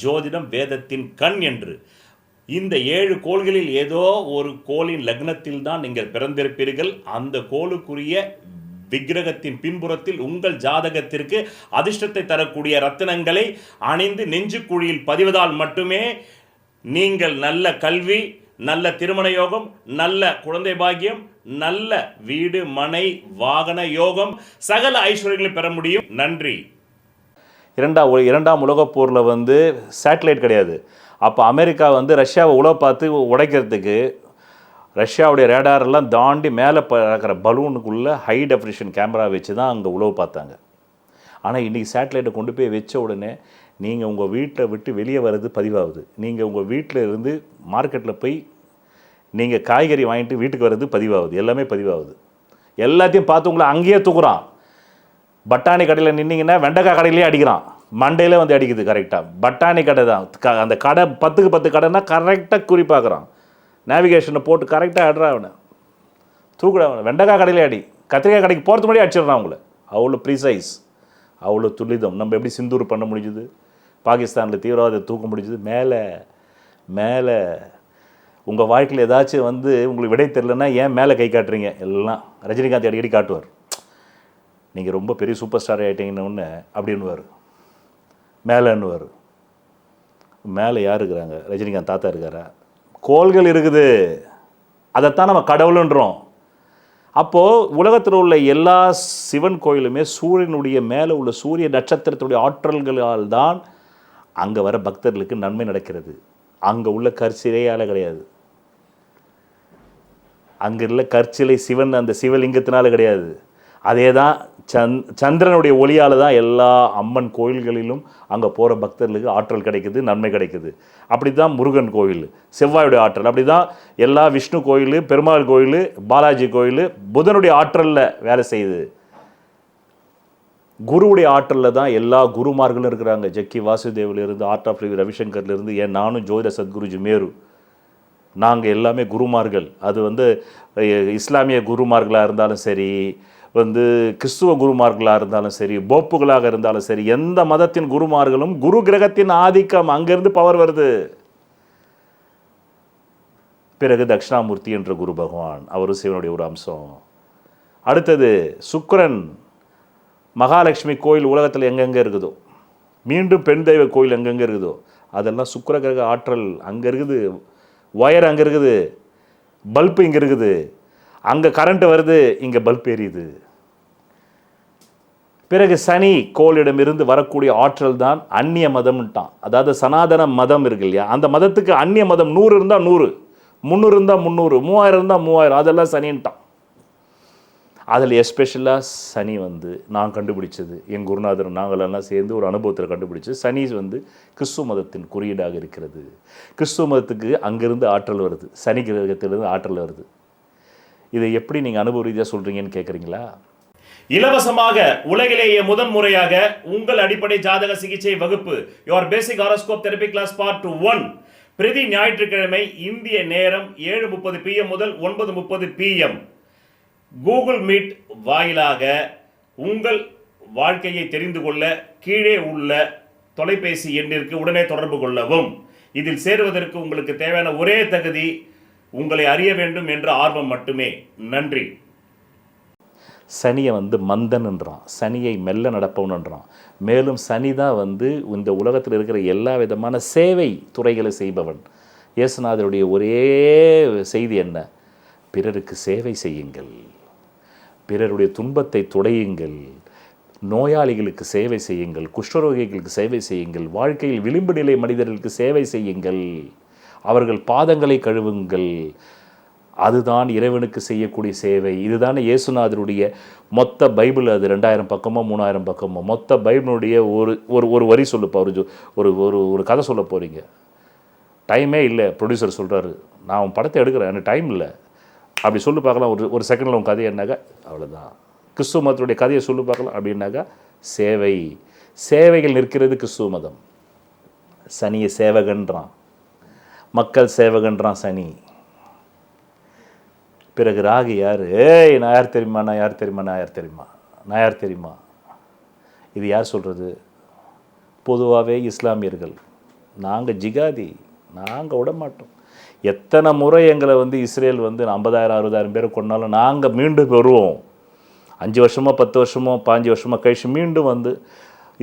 ஜோதிடம் வேதத்தின் கண் என்று. இந்த 7 கோள்களில் ஏதோ ஒரு கோளின் லக்னத்தில் தான் நீங்கள் பிறந்திருப்பீர்கள். அந்த கோளுக்குரிய விக்கிரகத்தின் பின்புறத்தில் உங்கள் ஜாதகத்திற்கு அதிர்ஷ்டத்தை தரக்கூடிய ரத்தினங்களை அணிந்து நெஞ்சுக்குழியில் பதிவதால் மட்டுமே நீங்கள் நல்ல கல்வி, நல்ல திருமண யோகம், நல்ல குழந்தை பாக்கியம், நல்ல வீடு மனை வாகன யோகம், சகல ஐஸ்வர்யங்களை பெற முடியும். நன்றி. இரண்டாம் உலகப் போரில் வந்து சேட்டலைட் கிடையாது. அப்போ அமெரிக்கா வந்து ரஷ்யாவை உளவு பார்த்து உடைக்கிறதுக்கு ரஷ்யாவுடைய ரேடாரெல்லாம் தாண்டி மேலே பறக்கிற பலூனுக்குள்ளே ஹை டெஃபினிஷன் கேமரா வச்சு தான் அங்கே உளவு பார்த்தாங்க. ஆனால் இன்றைக்கி சேட்டலைட்டை கொண்டு போய் வச்ச உடனே நீங்கள் உங்கள் வீட்டை விட்டு வெளியே வர்றது பதிவாகுது. நீங்கள் உங்கள் வீட்டில் இருந்து மார்க்கெட்டில் போய் நீங்கள் காய்கறி வாங்கிட்டு வீட்டுக்கு வர்றது பதிவாகுது. எல்லாமே பதிவாகுது. எல்லாத்தையும் பார்த்து உங்களை அங்கேயே தூக்குறான். பட்டாணி கடையில் நின்னீங்கன்னா வெண்டைக்காய் கடையிலே அடிக்கிறான். மண்டையில் வந்து அடிக்குது. கரெக்டாக பட்டாணி கடை தான். அந்த கடை 10க்கு 10 கடைன்னா கரெக்டாக குறிப்பாக்குறான். நேவிகேஷனை போட்டு கரெக்டாக ஆடுறா அவனை, தூக்குடா அவனை. வெண்டைக்காய் கடையிலே அடி, கத்திரிக்காய் கடைக்கு போகிறது முன்னாடி அடிச்சிடுறான் அவங்கள. அவ்வளோ ப்ரீசைஸ், அவ்வளோ துல்லிதம். நம்ம எப்படி சிந்தூர் பண்ண முடிஞ்சுது, பாகிஸ்தானில் தீவிரவாதத்தை தூக்க முடிஞ்சுது. மேலே மேலே உங்கள் வாழ்க்கையில் ஏதாச்சும் வந்து உங்களுக்கு விடை தெரிலன்னா ஏன் மேலே கை காட்டுறீங்க? எல்லாம் ரஜினிகாந்த் அடிக்கடி காட்டுவார். நீங்கள் ரொம்ப பெரிய சூப்பர் ஸ்டார் ஆகிட்டீங்கன்னு ஒன்று அப்படின்னுவார். மேலேன்னுவார். மேலே யார் இருக்கிறாங்க? ரஜினிகாந்த் தாத்தா இருக்காரா? கோள்கள் இருக்குது. அதைத்தான் நம்ம கடவுளுன்றோம். அப்போது உலகத்தில் உள்ள எல்லா சிவன் கோயிலுமே சூரியனுடைய மேலே உள்ள சூரிய நட்சத்திரத்துடைய ஆற்றல்களால் தான் அங்கே வர பக்தர்களுக்கு நன்மை நடக்கிறது. அங்கே உள்ள கற்சிலையால் கிடையாது. அங்கே உள்ள கற்சிலை சிவன் அந்த சிவலிங்கத்தினால கிடையாது. அதே தான் சந்திரனுடைய ஒளியால் தான் எல்லா அம்மன் கோயில்களிலும் அங்கே போகிற பக்தர்களுக்கு ஆற்றல் கிடைக்குது, நன்மை கிடைக்குது. அப்படி தான் முருகன் கோயில் செவ்வாயுடைய ஆற்றல். அப்படி தான் எல்லா விஷ்ணு கோயில், பெருமாள் கோயில், பாலாஜி கோயில் புதனுடைய ஆற்றலில் வேலை செய்யுது. குருவுடைய ஆற்றலில் தான் எல்லா குருமார்களும் இருக்கிறாங்க. ஜக்கி வாசுதேவிலிருந்து, ஆர்ட் ஆஃப் ரவிசங்கர்லேருந்து, ஏன் நானும் ஜோதிட சத்குருஜி மேரு, நாங்கள் எல்லாமே குருமார்கள். அது வந்து இஸ்லாமிய குருமார்களாக இருந்தாலும் சரி, வந்து கிறிஸ்துவ குருமார்களாக இருந்தாலும் சரி, போப்புகளாக இருந்தாலும் சரி, எந்த மதத்தின் குருமார்களும் குரு கிரகத்தின் ஆதிக்கம், அங்கேருந்து பவர் வருது. பிறகு தட்சிணாமூர்த்தி என்ற குரு பகவான், அவரும் சிவனுடைய ஒரு அம்சம். அடுத்தது சுக்கிரன், மகாலட்சுமி கோயில் உலகத்தில் எங்கெங்கே இருக்குதோ, மீண்டும் பெண் தெய்வ கோயில் எங்கெங்கே இருக்குதோ அதெல்லாம் சுக்கிர கிரக ஆற்றல் அங்கே இருக்குது. ஒயர் அங்கே இருக்குது, பல்பு இங்கே இருக்குது, அங்கே கரண்ட் வருது, இங்கே பல்ப் எரியுது. பிறகு சனி கோளிடமிருந்து வரக்கூடிய ஆற்றல் தான் அந்நிய மதம்ட்டான். அதாவது சனாதன மதம் இருக்கு இல்லையா, அந்த மதத்துக்கு அந்நிய மதம் 100 இருந்தால் 100, 300 இருந்தால் 300, 3000 இருந்தால் 3000, அதெல்லாம் சனின்ட்டான். அதில் எஸ்பெஷலாக சனி வந்து நான் கண்டுபிடிச்சது, என் குருநாதரும் நாங்களெல்லாம் சேர்ந்து ஒரு அனுபவத்தில் கண்டுபிடிச்சு, சனி வந்து கிறிஸ்துவ மதத்தின் குறியீடாக இருக்கிறது. கிறிஸ்துவ மதத்துக்கு அங்கேருந்து ஆற்றல் வருது, சனி கிரகத்திலிருந்து ஆற்றல் வருது. இதை எப்படி நீங்கள் அனுபவ ரீதியாக சொல்கிறீங்கன்னு கேட்குறீங்களா? இலவசமாக உலகிலேயே முதன் முறையாக உங்கள் அடிப்படை ஜாதக சிகிச்சை வகுப்பு your basic horoscope therapy class part 1 பிரதி ஞாயிற்றுக்கிழமை இந்திய நேரம் 7:30 PM முதல் 9:30 PM கூகுள் மீட் வாயிலாக உங்கள் வாழ்க்கையை தெரிந்து கொள்ள கீழே உள்ள தொலைபேசி எண்ணிற்கு உடனே தொடர்பு கொள்ளவும். இதில் சேருவதற்கு உங்களுக்கு தேவையான ஒரே தகுதி உங்களை அறிய வேண்டும் என்ற ஆர்வம் மட்டுமே. நன்றி. சனியை வந்து மந்தன்ன்றான், சனியை மெல்ல நடப்பவன்ன்றான். மேலும் சனி தான் வந்து இந்த உலகத்தில் இருக்கிற எல்லா விதமான சேவை துறைகளை செய்பவன். இயேசுநாதருடைய ஒரே செய்தி என்ன? பிறருக்கு சேவை செய்யுங்கள், பிறருடைய துன்பத்தை துடையுங்கள், நோயாளிகளுக்கு சேவை செய்யுங்கள், குஷ்டரோகிகளுக்கு சேவை செய்யுங்கள், வாழ்க்கையில் விளிம்பு நிலை மனிதர்களுக்கு சேவை செய்யுங்கள், அவர்கள் பாதங்களை கழுவுங்கள். அதுதான் இறைவனுக்கு செய்யக்கூடிய சேவை. இதுதானே இயேசுநாதருடைய மொத்த பைபிள். அது 2000 பக்கமோ 3000 பக்கமோ மொத்த பைபிளுடைய ஒரு வரி சொல்லுப்பா. ஒரு ஒரு ஒரு கதை சொல்ல போகிறீங்க, டைமே இல்லை, ப்ரொடியூசர் சொல்கிறாரு நான் உன் படத்தை எடுக்கிறேன், எனக்கு டைம் இல்லை, அப்படி சொல்லி பார்க்கலாம். ஒரு செகண்டில் உன் கதையை என்னாக்கா அவ்வளோதான். கிறிஸ்துவ மதத்துடைய கதையை சொல்லி பார்க்கலாம் அப்படின்னாக்கா சேவை. சேவைகள் நிற்கிறது கிறிஸ்துவ மதம். சனியை சேவகன்றான், மக்கள் சேவகன்றான் சனி. பிறகு ராகு யார்? ஏய் நான் யார் தெரியுமா, நான் யார் தெரியுமா, நான் யார் தெரியுமா, நான் யார் தெரியுமா? இது யார் சொல்கிறது? பொதுவாகவே இஸ்லாமியர்கள், நாங்கள் ஜிகாதி, நாங்கள் விட மாட்டோம். எத்தனை முறை எங்களை வந்து இஸ்ரேல் வந்து 50,000-60,000 பேரை கொண்டாலும் நாங்கள் மீண்டும் வருவோம். 5 வருஷமோ 10 வருஷமோ 15 வருஷமோ கழிச்சு மீண்டும் வந்து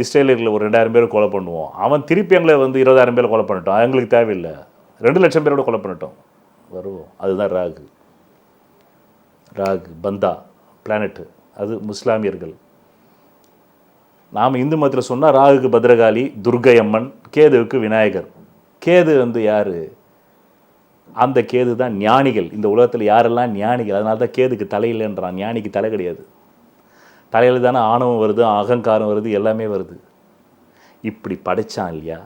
இஸ்ரேலியர்களை ஒரு 2,000 பேர் கொலை பண்ணுவோம். அவன் திருப்பி எங்களை வந்து 20,000 பேர் கொலை பண்ணிட்டோம், எங்களுக்கு தேவையில்லை. 2 லட்சம் பேரோட கொலை பண்ணிட்டோம். வருவோம். அதுதான் ராகு. ராகு பந்தா பிளானட்டு, அது முஸ்லாமியர்கள். நாம் இந்து மதத்தில் சொன்னால் ராகுக்கு பத்ரகாளி, துர்கை அம்மன், கேதுவுக்கு விநாயகர். கேது வந்து யார்? அந்த கேது தான் ஞானிகள். இந்த உலகத்தில் யாரெல்லாம் ஞானிகள், அதனால தான் கேதுக்கு தலையில்லைன்றான். ஞானிக்கு தலை கிடையாது. தலையில் தானே ஆணவம் வருது, அகங்காரம் வருது, எல்லாமே வருது. இப்படி படைச்சான் இல்லையா?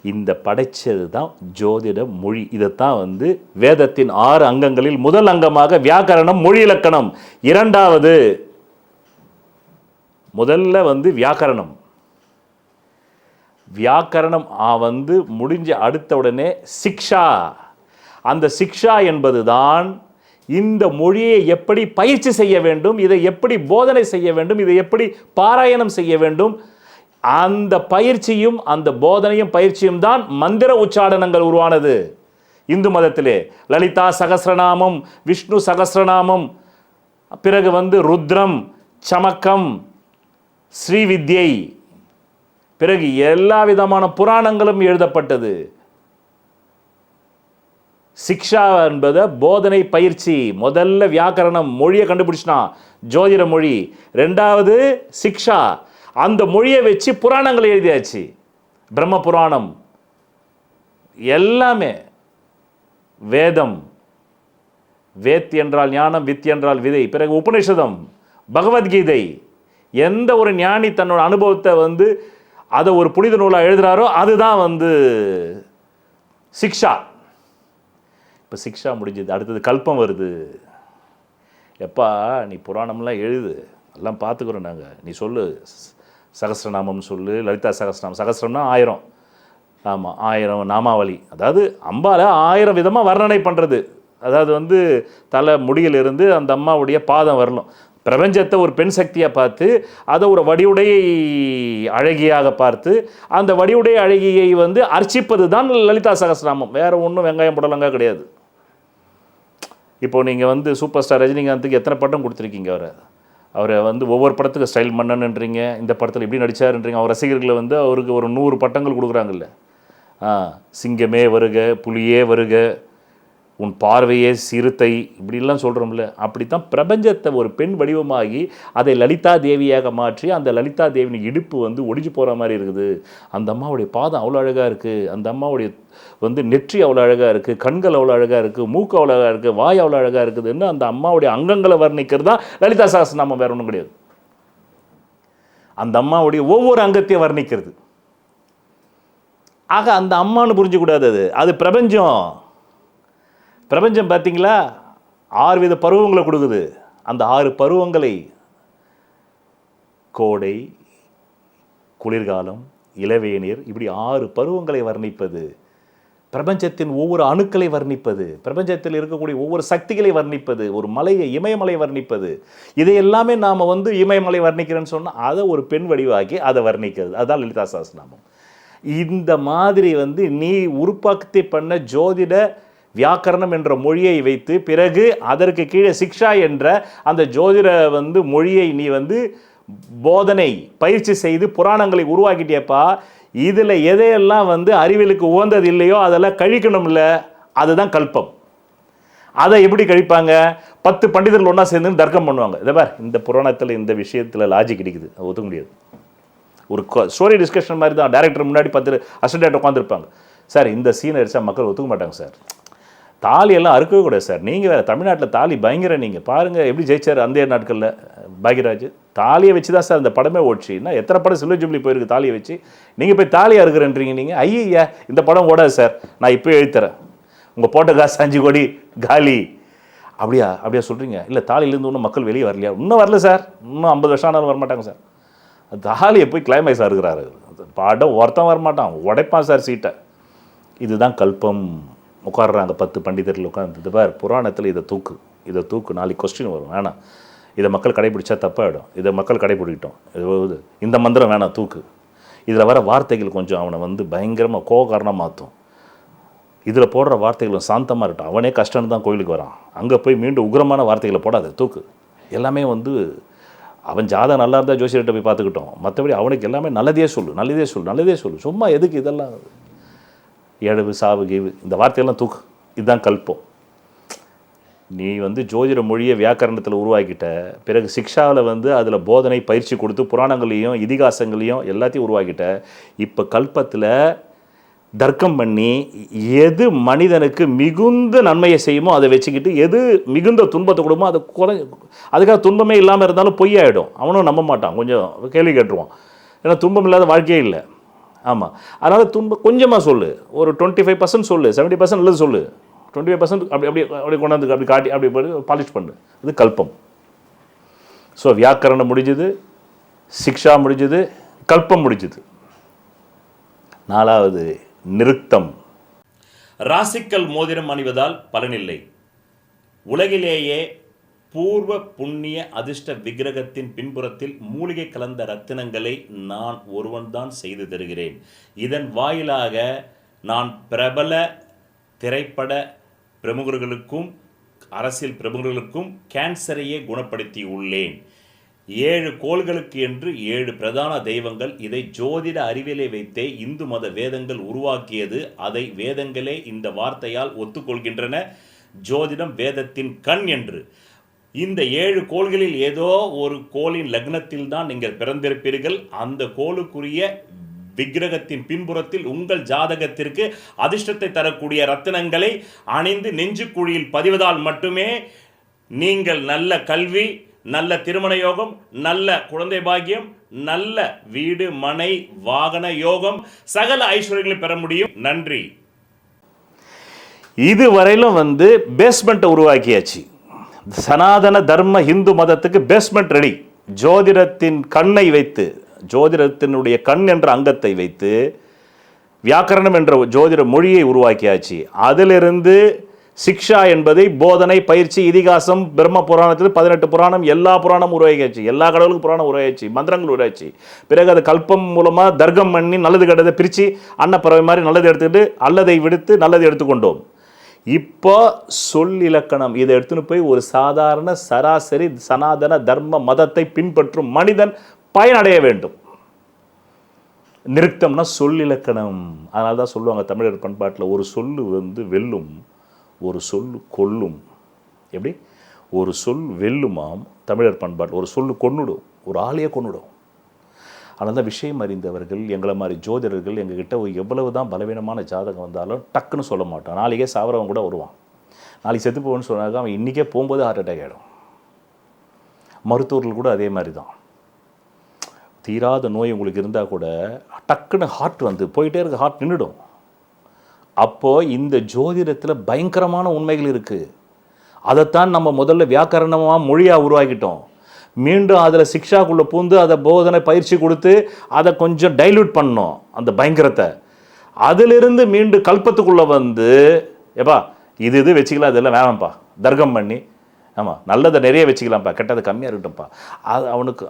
இந்த படைச்சது தான் ஜோதிட மொழி. இதைத்தான் வந்து வேதத்தின் 6 அங்கங்களில் முதல் அங்கமாக வியாக்கரணம், மொழி இலக்கணம். இரண்டாவது முதல்ல வந்து வியாக்கரணம். வியாக்கரணம் வந்து முடிஞ்ச அடுத்த உடனே சிக்ஷா. அந்த சிக்ஷா என்பது தான் இந்த மொழியை எப்படி பயிற்சி செய்ய வேண்டும், இதை எப்படி போதனை செய்ய வேண்டும், இதை எப்படி பாராயணம் செய்ய வேண்டும், அந்த பயிற்சியும் அந்த போதனையும் பயிற்சியும் தான் மந்திர உச்சாடனங்கள் உருவானது இந்து மதத்திலே. லலிதா சகஸ்ரநாமம், விஷ்ணு சகஸ்ரநாமம், பிறகு வந்து ருத்ரம், சமக்கம், ஸ்ரீவித்யை, பிறகு எல்லா விதமான புராணங்களும் எழுதப்பட்டது. சிக்ஷா என்பது போதனை பயிற்சி. முதல்ல வியாக்கரணம், மொழியை கண்டுபிடிச்சினா ஜோதிட மொழி. ரெண்டாவது சிக்ஷா, அந்த மொழியை வச்சு புராணங்கள் எழுதியாச்சு. பிரம்ம புராணம் எல்லாமே. வேதம், வேத் என்றால் ஞானம், வித் என்றால் விதை. பிறகு உபநிஷதம், பகவத்கீதை. எந்த ஒரு ஞானி தன்னோட அனுபவத்தை வந்து அதை ஒரு புனித நூலாக எழுதுகிறாரோ அதுதான் வந்து சிக்ஷா. இப்போ சிக்ஷா முடிஞ்சது, அடுத்தது கல்பம் வருது. எப்பா நீ புராணம்லாம் எழுது, எல்லாம் பார்த்துக்குறோம் நாங்கள். நீ சொல்லு, சகஸ்ரநாமம்னு சொல்லு, லலிதா சகஸ்ரநாமம். சகஸ்ரம்னா 1000. ஆமாம், 1000 நாமாவளி. அதாவது அம்பால 1000 விதமாக வர்ணனை பண்ணுறது. அதாவது வந்து தலை முடியிலிருந்து அந்த அம்மாவுடைய பாதம் வரணும். பிரபஞ்சத்தை ஒரு பெண் சக்தியாக பார்த்து அதை ஒரு வடிவுடை அழகியாக பார்த்து அந்த வடிவுடை அழகியை வந்து அர்ச்சிப்பது தான் லலிதா சகஸ்ரநாமம். வேறு ஒன்றும் வெங்காயம் புடலங்கா கிடையாது. இப்போது நீங்கள் வந்து சூப்பர் ஸ்டார் ரஜினிகாந்துக்கு எத்தனை பட்டம் கொடுத்துருக்கீங்க? அவரை வந்து ஒவ்வொரு படத்துக்கு ஸ்டைல் மன்னன்ன்றீங்க, இந்த படத்தில் இப்படி நடித்தாருன்றீங்க. அவர் ரசிகர்களை வந்து அவருக்கு ஒரு 100 பட்டங்கள் கொடுக்குறாங்கல்ல. சிங்கமே வருக, புலியே வருக, உன் பார்வையே சிறுத்தை, இப்படிலாம் சொல்கிறோம்ல. அப்படித்தான் பிரபஞ்சத்தை ஒரு பெண் வடிவமாகி அதை லலிதா தேவியாக மாற்றி அந்த லலிதா தேவியின் இடுப்பு வந்து ஒடிஞ்சு போகிற மாதிரி இருக்குது. அந்த அம்மாவுடைய பாதம் அவ்வளோ அழகாக இருக்குது, அந்த அம்மாவுடைய வந்து நெற்றி அவ்வளோ அழகாக இருக்குது, கண்கள் அவ்வளோ அழகாக இருக்குது, மூக்கு அவ்வளோ அழகாக இருக்குது, வாய் அவ்வளோ அழகாக இருக்குதுன்னு அந்த அம்மாவுடைய அங்கங்களை வர்ணிக்கிறது தான் லலிதா சகஸ்ரநாமம். வேற ஒன்றும் கிடையாது. அந்த அம்மாவுடைய ஒவ்வொரு அங்கத்தையும் வர்ணிக்கிறது. ஆக அந்த அம்மானு புரிஞ்சக்கூடாது. அது பிரபஞ்சம். பிரபஞ்சம் பார்த்தீங்களா 6 வித பருவங்களை கொடுக்குது. அந்த 6 பருவங்களை கோடை, குளிர்காலம், இளவேநீர், இப்படி 6 பருவங்களை வர்ணிப்பது. பிரபஞ்சத்தின் ஒவ்வொரு அணுக்களை வர்ணிப்பது, பிரபஞ்சத்தில் இருக்கக்கூடிய ஒவ்வொரு சக்திகளை வர்ணிப்பது, ஒரு மலையை இமயமலை வர்ணிப்பது. இதை எல்லாமே நாம் வந்து இமயமலை வர்ணிக்கிறேன்னு சொன்னால் அதை ஒரு பெண் வடிவாக்கி அதை வர்ணிக்கிறது. அதுதான் லலிதா சகஸ்ரநாமம். இந்த மாதிரி வந்து நீ உருப்பாக்கத்தை பண்ண ஜோதிட வியாக்கரணம் என்ற மொழியை வைத்து பிறகு அதற்கு கீழே சிக்ஷா என்ற அந்த ஜோதிட வந்து மொழியை நீ வந்து போதனை பயிற்சி செய்து புராணங்களை உருவாக்கிட்டேப்பா. இதில் எதையெல்லாம் வந்து அறிவியலுக்கு உகந்தது இல்லையோ அதெல்லாம் கழிக்கணும்ல. அதுதான் கல்பம். அதை எப்படி கழிப்பாங்க? 10 பண்டிதர்கள் ஒன்றா சேர்ந்து தர்க்கம் பண்ணுவாங்க. இதை பார், இந்த புராணத்தில் இந்த விஷயத்தில் லாஜிக் கிடைக்குது, அது ஒத்துக்க முடியாது. ஒரு ஸ்டோரி டிஸ்கஷன் மாதிரி தான். டேரக்டர் முன்னாடி 10 அசிஸ்டன்ட் உட்காந்துருப்பாங்க. சார் இந்த சீனை அடித்தா மக்கள் ஒத்துக்க மாட்டாங்க சார், தாலியெல்லாம் அறுக்கவே கூடாது சார், நீங்கள் வேறு தமிழ்நாட்டில் தாலி பயங்கர, நீங்கள் பாருங்கள் எப்படி ஜெயிச்சார் அந்த நாட்களில் பாக்யராஜ். தாலியை வச்சு தான் சார் அந்த படமே ஓடிச்சு. இன்னும் எத்தனை படம் சில்வர் ஜூப்ளி போயிருக்கு தாலியை வச்சு, நீங்கள் போய் தாலியாக இருக்கிறன்றீங்க. நீங்கள் ஐயா இந்த படம் ஓடாது சார், நான் இப்போ எழுதித்தரேன், உங்கள் போட்ட காசு 5 கோடி காலி. அப்படியா சொல்கிறீங்க? இல்லை தாலியிலேருந்து இன்னும் மக்கள் வெளியே வரலையா? இன்னும் வரல சார், இன்னும் 50 வருஷம் ஆனாலும் வரமாட்டாங்க சார். தாலியை போய் கிளைமேக்ஸாக இருக்கிறாரு படம், ஒருத்தன் வரமாட்டான், உடைப்பான் சார் சீட்டை. இதுதான் கல்பம். உட்காடுறாங்க 10 பண்டிதர்கள் உட்காந்து, பார் புராணத்தில் இதை தூக்கு, நாளைக்கு கொஸ்டின் வரும், வேணாம் இதை மக்கள் கடைபிடிச்சா தப்பாகிடும், இதை மக்கள் கடைபிடிக்கிட்டோம், இது இந்த மந்திரம் வேணாம் தூக்கு. இதில் வர வார்த்தைகள் கொஞ்சம் அவனை வந்து பயங்கரமாக கோகாரணமாக மாற்றும். இதில் போடுற வார்த்தைகளும் சாந்தமாக இருக்கட்டும். அவனே கஷ்டம்னு தான் கோயிலுக்கு வரான், அங்கே போய் மீண்டும் உக்ரமான வார்த்தைகளை போடாது, தூக்கு. எல்லாமே வந்து அவன் ஜாதகம் நல்லா இருந்தால் ஜோசியர்கிட்ட போய் பார்த்துக்கிட்டோம், மற்றபடி அவனுக்கு எல்லாமே நல்லதே சொல்லு. சும்மா எதுக்கு இதெல்லாம் ஏழவு சாவு கீவு இந்த வார்த்தையெல்லாம் தூக்கு. இதுதான் கல்பம். நீ வந்து ஜோதிட மொழியை வியாக்கரணத்தில் உருவாக்கிட்ட, பிறகு சிக்ஷாவில் வந்து அதில் போதனை பயிற்சி கொடுத்து புராணங்களையும் இதிகாசங்களையும் எல்லாத்தையும் உருவாக்கிட்ட. இப்போ கல்பத்தில் தர்க்கம் பண்ணி எது மனிதனுக்கு மிகுந்த நன்மையை செய்யுமோ அதை வச்சுக்கிட்டு, எது மிகுந்த துன்பத்தை கொடுமோ அதை அதுக்காக துன்பமே இல்லாமல் இருந்தாலும் பொய்யாயிடும். அவனும் நம்ப மாட்டான், கொஞ்சம் கேள்வி கேட்டுருவான். ஏன்னா துன்பம் இல்லாத வாழ்க்கையே இல்லை. ஆமாம், அதனால் துன்பம் கொஞ்சமாக சொல்லு, ஒரு 25% சொல்லு, 70% நல்லது சொல்லு, 25% அப்படி அப்படி அப்படி கொண்டாந்து அப்படி காட்டி அப்படி பாலிஷ் பண்ணு. இது கல்பம். ஸோ வியாக்கரணம் முடிஞ்சுது, சிக்ஷா முடிஞ்சுது, கல்பம் முடிஞ்சுது. 4வது நிருக்தம். ராசிக்கல் மோதிரம் அணிவதால் பலனில்லை. உலகிலேயே பூர்வ புண்ணிய அதிர்ஷ்ட விக்கிரகத்தின் பின்புறத்தில் மூலிகை கலந்த ரத்தினங்களை நான் ஒருவன்தான் செய்து தருகிறேன். இதன் வாயிலாக நான் பிரபல திரைப்பட பிரமுகர்களுக்கும் அரசியல் பிரமுகர்களுக்கும் கேன்சரையே குணப்படுத்தி உள்ளேன். 7 கோள்களுக்கு என்று 7 பிரதான தெய்வங்கள். இதை ஜோதிட அறிவியலை வைத்தே இந்து மத வேதங்கள் உருவாக்கியது. அதை வேதங்களே இந்த வார்த்தையால் ஒத்துக்கொள்கின்றன, ஜோதிடம் வேதத்தின் கண் என்று. இந்த 7 கோள்களில் ஏதோ ஒரு கோளின் லக்னத்தில் தான் நீங்கள் பிறந்திருப்பீர்கள். அந்த கோளுக்குரிய விக்கிரகத்தின் பின்புறத்தில் உங்கள் ஜாதகத்திற்கு அதிர்ஷ்டத்தை தரக்கூடிய ரத்தினங்களை அணிந்து நெஞ்சுக்குழியில் பதிவதால் மட்டுமே நீங்கள் நல்ல கல்வி, நல்ல திருமண யோகம், நல்ல குழந்தை பாக்கியம், நல்ல வீடு மனை வாகன யோகம், சகல ஐஸ்வர்யங்களை பெற முடியும். நன்றி. இதுவரையிலும் வந்து பேஸ்மெண்ட்டை உருவாக்கியாச்சு. சனாதன தர்ம இந்து மதத்துக்கு பேஸ்மெண்ட் ரெடி. ஜோதிடத்தின் கண்ணை வைத்து, ஜோதிடத்தினுடைய கண் என்ற அங்கத்தை வைத்து வியாக்கரணம் என்ற ஜோதிட மொழியை உருவாக்கியாச்சு. அதிலிருந்து சிக்ஷா என்பதை போதனை பயிற்சி இதிகாசம் பிரம்ம புராணத்தில் 18 புராணம் எல்லா புராணமும் உருவாக்கியாச்சு. எல்லா கடவுளுக்கும் புராணம் உருவாச்சு, மந்திரங்கள் உருவாச்சு. பிறகு அது கல்பம் மூலமாக தர்க்கம் பண்ணி நல்லது கெட்டதை பிரித்து அன்னப்பறவை மாதிரி நல்லது எடுத்துக்கிட்டு அல்லதை விடுத்து நல்லது எடுத்துக்கொண்டோம். இப்போ சொல் இலக்கணம் இதை எடுத்துன்னு போய் ஒரு சாதாரண சராசரி சனாதன தர்ம மதத்தை பின்பற்றும் மனிதன் பயனடைய வேண்டும். நிருக்தம்னா சொல் இலக்கணம். அதனால தான் சொல்லுவாங்க தமிழர் பண்பாட்டில், ஒரு சொல்லு வந்து வெல்லும், ஒரு சொல்லு கொல்லும். எப்படி? ஒரு சொல் வெல்லுமாம் தமிழர் பண்பாட்டில். ஒரு சொல்லு கொன்னுடும், ஒரு ஆளையே கொன்னுடும். அதனால தான் விஷயம் அறிந்தவர்கள் எங்களை மாதிரி ஜோதிடர்கள் எங்ககிட்ட எவ்வளவு தான் பலவீனமான ஜாதகம் வந்தாலும் டக்குன்னு சொல்ல மாட்டான். நாளைக்கே சாவரவன் கூட வருவான். நாளைக்கு செத்து போவேன்னு சொன்னாக்க அவன் இன்றைக்கே போகும்போது ஹார்ட் அட்டாக் ஆகிடும். மருத்துவர்கள் கூட அதே மாதிரி தான். தீராத நோய் உங்களுக்கு இருந்தால் கூட டக்குன்னு ஹார்ட் வந்து போயிட்டே இருக்க, ஹார்ட் நின்றுடும். அப்போது இந்த ஜோதிடத்தில் பயங்கரமான உண்மைகள் இருக்குது. அதைத்தான் நம்ம முதல்ல வியாக்கரணமாக மொழியாக உருவாக்கிட்டோம். மீண்டும் அதில் சிக்ஷாக்குள்ளே பூந்து அதை போதனை பயிற்சி கொடுத்து அதை கொஞ்சம் டைல்யூட் பண்ணோம் அந்த பயங்கரத்தை. அதிலிருந்து மீண்டும் கல்பத்துக்குள்ளே வந்து ஏப்பா இது வச்சுக்கலாம், இதெல்லாம் வேணாம்ப்பா, தர்க்கம் பண்ணி ஆமாம் நல்லதை நிறைய வச்சுக்கலாம்ப்பா, கெட்டது கம்மியாக இருக்கட்டும்ப்பா. அது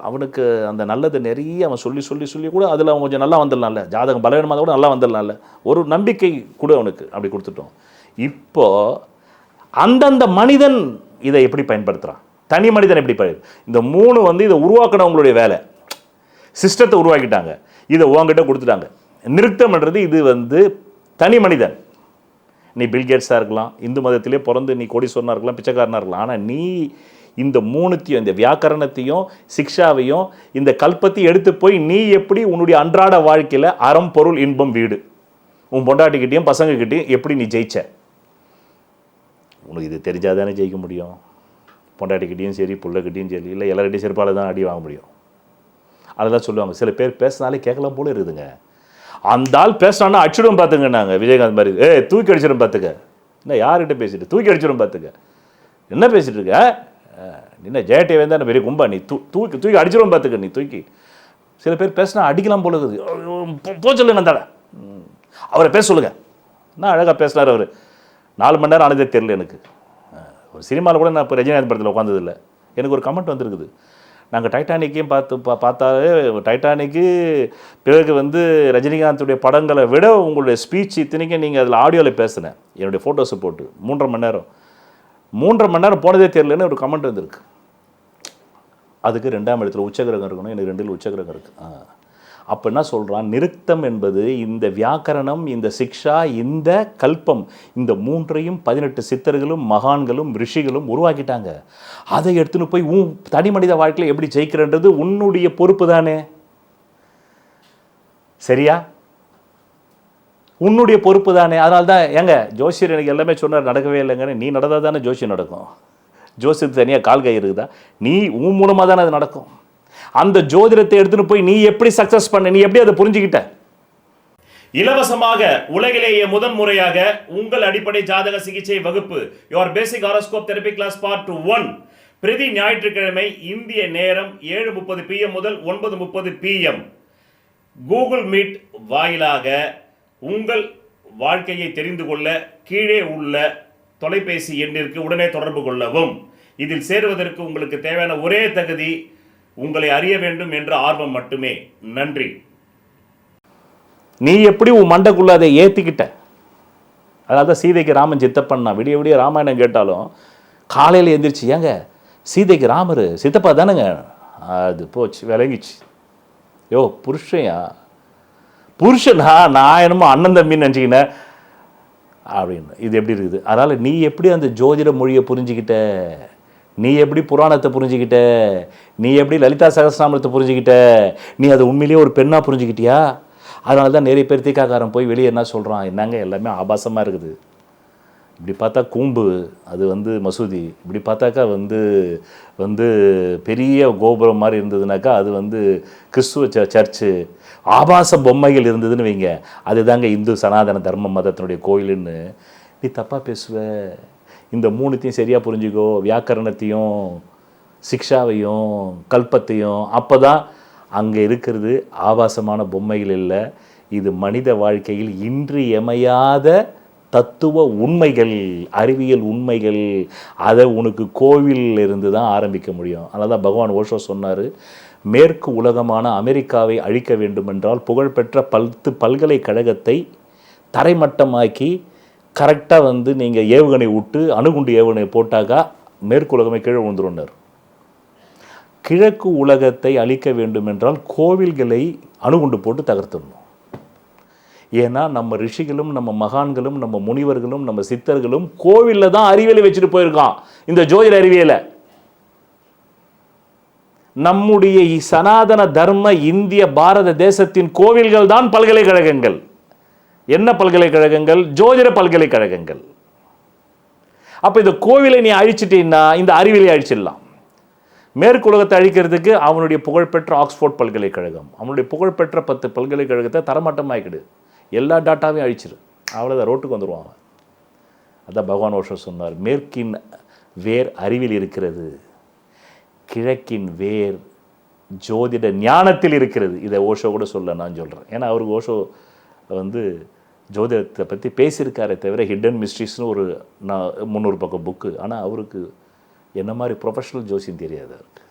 அவனுக்கு அந்த நல்லதை நிறைய அவன் சொல்லி சொல்லி சொல்லி கூட அதில் அவன் கொஞ்சம் நல்லா வந்துடலாம்ல, ஜாதகம் பலவீனமாக கூட நல்லா வந்துடலாம்ல, ஒரு நம்பிக்கை கூட அவனுக்கு அப்படி கொடுத்துட்டோம். இப்போது அந்தந்த மனிதன் இதை எப்படி பயன்படுத்துகிறான், தனி மனிதன் எப்படி இந்த 3 வந்து இதை உருவாக்கினவங்களுடைய வேலை. சிஸ்டத்தை உருவாக்கிட்டாங்க, இதை உங்ககிட்ட கொடுத்துட்டாங்க. நிருக்தம்ன்றது இது வந்து தனி மனிதன். நீ பில்கேட்ஸாக இருக்கலாம், இந்து மதத்திலே பிறந்து நீ கோடீஸ்வரனாக இருக்கலாம், பிச்சைக்காரனாக இருக்கலாம். ஆனால் நீ இந்த 3த்தையும், இந்த வியாக்கரணத்தையும் சிக்ஷாவையும் இந்த கல்பத்தையும் எடுத்து போய் நீ எப்படி உன்னுடைய அன்றாட வாழ்க்கையில் அறம் பொருள் இன்பம் வீடு உன் பொண்டாட்டிக்கிட்டையும் பசங்கக்கிட்டையும் எப்படி நீ ஜெயிச்ச, உனக்கு இது தெரிஞ்சாதானே ஜெயிக்க முடியும். பொண்டாட்டிக்கிட்டையும் சரி பிள்ளைக்கிட்டையும் சரி இல்லை எல்லார்கிட்டையும் செருப்பால் தான் அடி வாங்க முடியும். அதெல்லாம் சொல்லுவாங்க. சில பேர் பேசினாலே கேட்கலாம் போல இருக்குதுங்க. அந்த ஆள் பேசினான்னா அடிச்சிடும் பார்த்துங்க. நாங்கள் விஜயகாந்த் மாதிரி தூக்கி அடிச்சிடும் பார்த்துக்க. என்ன யார்கிட்ட பேசிட்டு தூக்கி அடிச்சிடும் பார்த்துக்க, என்ன பேசிட்டு இருக்க, என்ன ஜெயட்டே வேந்தான பெரிய கும்பா, நீ தூக்கி அடிச்சிடும் பார்த்துக்க, நீ தூக்கி. சில பேர் பேசினா அடிக்கலாம் போல இருக்குது. போ சொல்லுங்க அந்த அவரை பேச சொல்லுங்க. என்ன அழகாக பேசினார் அவர். 4 மணி நேரம் ஆனதே தெரியல எனக்கு. ஒரு சினிமாவில் கூட நான் இப்போ ரஜினிகாந்த் படத்தில் உட்காந்ததில்லை. எனக்கு ஒரு கமெண்ட் வந்திருக்குது. நாங்கள் டைட்டானிக்கையும் பார்த்தாலே டைட்டானிக்கு பிறகு வந்து ரஜினிகாந்துடைய படங்களை விட உங்களுடைய ஸ்பீச் இத்தனைக்கும் நீங்கள் அதில் ஆடியோவில் பேசினேன், என்னுடைய ஃபோட்டோஸை போட்டு 3.5 மணி நேரம் போனதே தெரியலன்னு ஒரு கமெண்ட் வந்திருக்கு. அதுக்கு 2ஆம் இடத்துல உச்சகிரகம் இருக்கணும், எனக்கு 2ல் உச்சகிரகம் இருக்குது. அப்போ என்ன சொல்கிறான், நிருக்தம் என்பது இந்த வியாக்கரணம், இந்த சிக்ஷா, இந்த கல்பம், இந்த மூன்றையும் 18 சித்தர்களும் மகான்களும் ரிஷிகளும் உருவாக்கிட்டாங்க. அதை எடுத்துன்னு போய் உன் தனி மனித வாழ்க்கையில் எப்படி ஜெயிக்கிறன்றது உன்னுடைய பொறுப்பு தானே, சரியா? உன்னுடைய பொறுப்பு தானே. அதனால தான் ஏங்க ஜோசியர் எனக்கு எல்லாமே சொன்னார், நடக்கவே இல்லைங்கன்னு. நீ நடந்தால் தானே ஜோசியம் நடக்கும். ஜோசியத்துக்கு தனியாக கால் கை இருக்குதா? நீ உன் மூலமாக தானே அது நடக்கும். அந்த ஜோதிடத்தை எடுத்துன்னு போய் நீ எப்படி சக்சஸ் பண்ண, நீ எப்படி அதை புரிஞ்சுக்கிட்ட? இலவசமாக உலகிலேயே முதன் முறையாக உங்கள் அடிப்படை ஜாதக சிகிச்சை வகுப்பு your basic horoscope therapy class part 1 பிரதி ஞாயிற்றுக்கிழமை இந்திய நேரம் 7:30 PM முதல் 9:30 PM கூகுள் மீட் வாயிலாக உங்கள் வாழ்க்கையை தெரிந்து கொள்ள கீழே உள்ள தொலைபேசி எண்ணிற்கு உடனே தொடர்பு கொள்ளவும். இதில் சேருவதற்கு உங்களுக்கு தேவையான ஒரே தகுதி உங்களை அறிய வேண்டும் என்ற ஆர்வம் மட்டுமே. நன்றி. நீ எப்படி உன் மண்டைக்குள்ள அதை ஏற்றிக்கிட்ட? அதாவது சீதைக்கு ராமன் சித்தப்பண்ணா. விடிய விடிய ராமாயணம் கேட்டாலும் காலையில் எழுந்திரிச்சு, ஏங்க சீதைக்கு ராமர் சித்தப்பா தானேங்க, அது போச்சு, விலகிச்சு. யோ புருஷன்யா, புருஷனா? நான் என்னமோ அண்ணன் தம்பின்னு நினச்சிக்கினேன் அப்படின்னு. இது எப்படி இருக்குது? அதனால் நீ எப்படி அந்த ஜோதிட மொழியை புரிஞ்சுக்கிட்ட? நீ எப்படி புராணத்தை புரிஞ்சுக்கிட்ட? நீ எப்படி லலிதா சகஸ்ரநாமத்தை புரிஞ்சுக்கிட்ட? நீ அதை உண்மையிலேயே ஒரு பெண்ணாக புரிஞ்சுக்கிட்டியா? அதனால தான் நிறைய பேர் தீக்காக்காரன் போய் வெளியே என்ன சொல்கிறான், என்னங்க எல்லாமே ஆபாசமாக இருக்குது, இப்படி பார்த்தா கூம்பு, அது மசூதி, இப்படி பார்த்தாக்கா பெரிய கோபுரம் மாதிரி இருந்ததுனாக்கா அது கிறிஸ்துவ சர்ச்சு, ஆபாச பொம்மைகள் இருந்ததுன்னு வைங்க, அதுதாங்க இந்து சனாதன தர்ம மதத்தினுடைய கோயிலுன்னு நீ தப்பாக பேசுவ. இந்த மூணுத்தையும் சரியாக புரிஞ்சுக்கோ, வியாக்கரணத்தையும் சிக்ஷாவையும் கல்பத்தையும். அப்போ தான் அங்கே இருக்கிறது ஆபாசமான பொம்மைகள் இல்லை, இது மனித வாழ்க்கையில் இன்றியமையாத தத்துவ உண்மைகள், அறிவியல் உண்மைகள். அதை உனக்கு கோவிலில் இருந்து தான் ஆரம்பிக்க முடியும். அதனால தான் பகவான் ஓஷோ சொன்னார், மேற்கு உலகமான அமெரிக்காவை அழிக்க வேண்டுமென்றால் புகழ்பெற்ற 10 பல்கலைக்கழகத்தை தரைமட்டமாக்கி கரெக்டாக நீங்கள் ஏவுகணை விட்டு அணுகுண்டு ஏவுகணை போட்டாக்கா மேற்கு உலகமே கீழே விழுந்துருன்னார். கிழக்கு உலகத்தை அழிக்க வேண்டுமென்றால் கோவில்களை அணுகுண்டு போட்டு தகர்த்துடணும். ஏன்னா நம்ம ரிஷிகளும் நம்ம மகான்களும் நம்ம முனிவர்களும் நம்ம சித்தர்களும் கோவிலில் தான் அறிவியலை வச்சுட்டு போயிருக்கான், இந்த ஜோதிட அறிவியலை. நம்முடைய சனாதன தர்ம இந்திய பாரத தேசத்தின் கோவில்கள் தான் பல்கலைக்கழகங்கள். என்ன பல்கலைக்கழகங்கள்? ஜோதிட பல்கலைக்கழகங்கள். அப்போ இந்த கோவிலை நீ அழிச்சிட்டீன்னா இந்த அறிவியலை அழிச்சிடலாம். மேற்கு உலகத்தை அழிக்கிறதுக்கு அவனுடைய புகழ்பெற்ற ஆக்ஸ்போர்ட் பல்கலைக்கழகம், அவனுடைய புகழ்பெற்ற 10 பல்கலைக்கழகத்தை தரமட்டமாக்கிடு, எல்லா டாட்டாவையும் அழிச்சிரு, அவ்வளோதான், ரோட்டுக்கு வந்துடுவாங்க. அதான் பகவான் ஓஷோ சொன்னார், மேற்கின் வேர் அறிவில் இருக்கிறது, கிழக்கின் வேர் ஜோதிட ஞானத்தில் இருக்கிறது. இதை ஓஷோ கூட சொல்ல நான் சொல்கிறேன். ஏன்னா அவருக்கு ஓஷோ ஜோதிடத்தை பற்றி பேசியிருக்காரே தவிர ஹிடன் மிஸ்ட்ரிஸ்னு ஒரு 300 பக்கம் புக்கு, ஆனால் அவருக்கு என்ன மாதிரி ப்ரொஃபஷனல் ஜோசியம் தெரியாது அவருக்கு.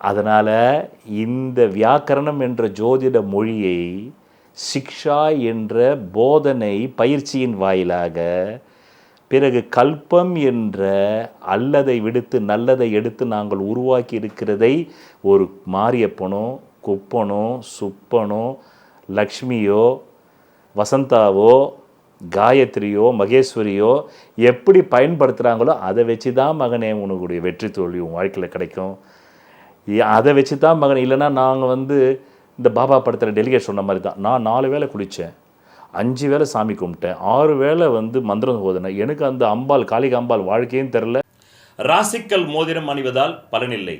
அதனால் இந்த வியாக்கரணம் என்ற ஜோதிட மொழியை சிக்ஷா என்ற போதனை பயிற்சியின் வாயிலாக, பிறகு கல்பம் என்ற அல்லதை விடுத்து நல்லதை எடுத்து நாங்கள் உருவாக்கி இருக்கிறதை ஒரு மாரியப்பனோ குப்பனோ சுப்பனோ லக்ஷ்மியோ வசந்தாவோ காயத்ரியோ மகேஸ்வரியோ எப்படி பயன்படுத்துகிறாங்களோ அதை வச்சு தான் மகனே உனக்குடைய வெற்றி தோல்வி உன் வாழ்க்கையில் கிடைக்கும். அதை வச்சு தான் மகன். இல்லைன்னா நாங்கள் இந்த பாபா படத்தில் டெலிகேட் சொன்ன மாதிரி தான், நான் 4 வேளை குளித்தேன், 5 வேளை சாமி கும்பிட்டேன், 6 வேளை மந்திரம் ஓதுனேன், எனக்கு அந்த அம்பாள் காளிகா அம்பாள் வாழ்க்கையும் தெரில. ராசிக்கல் மோதிரம் அணிவதால் பலனில்லை.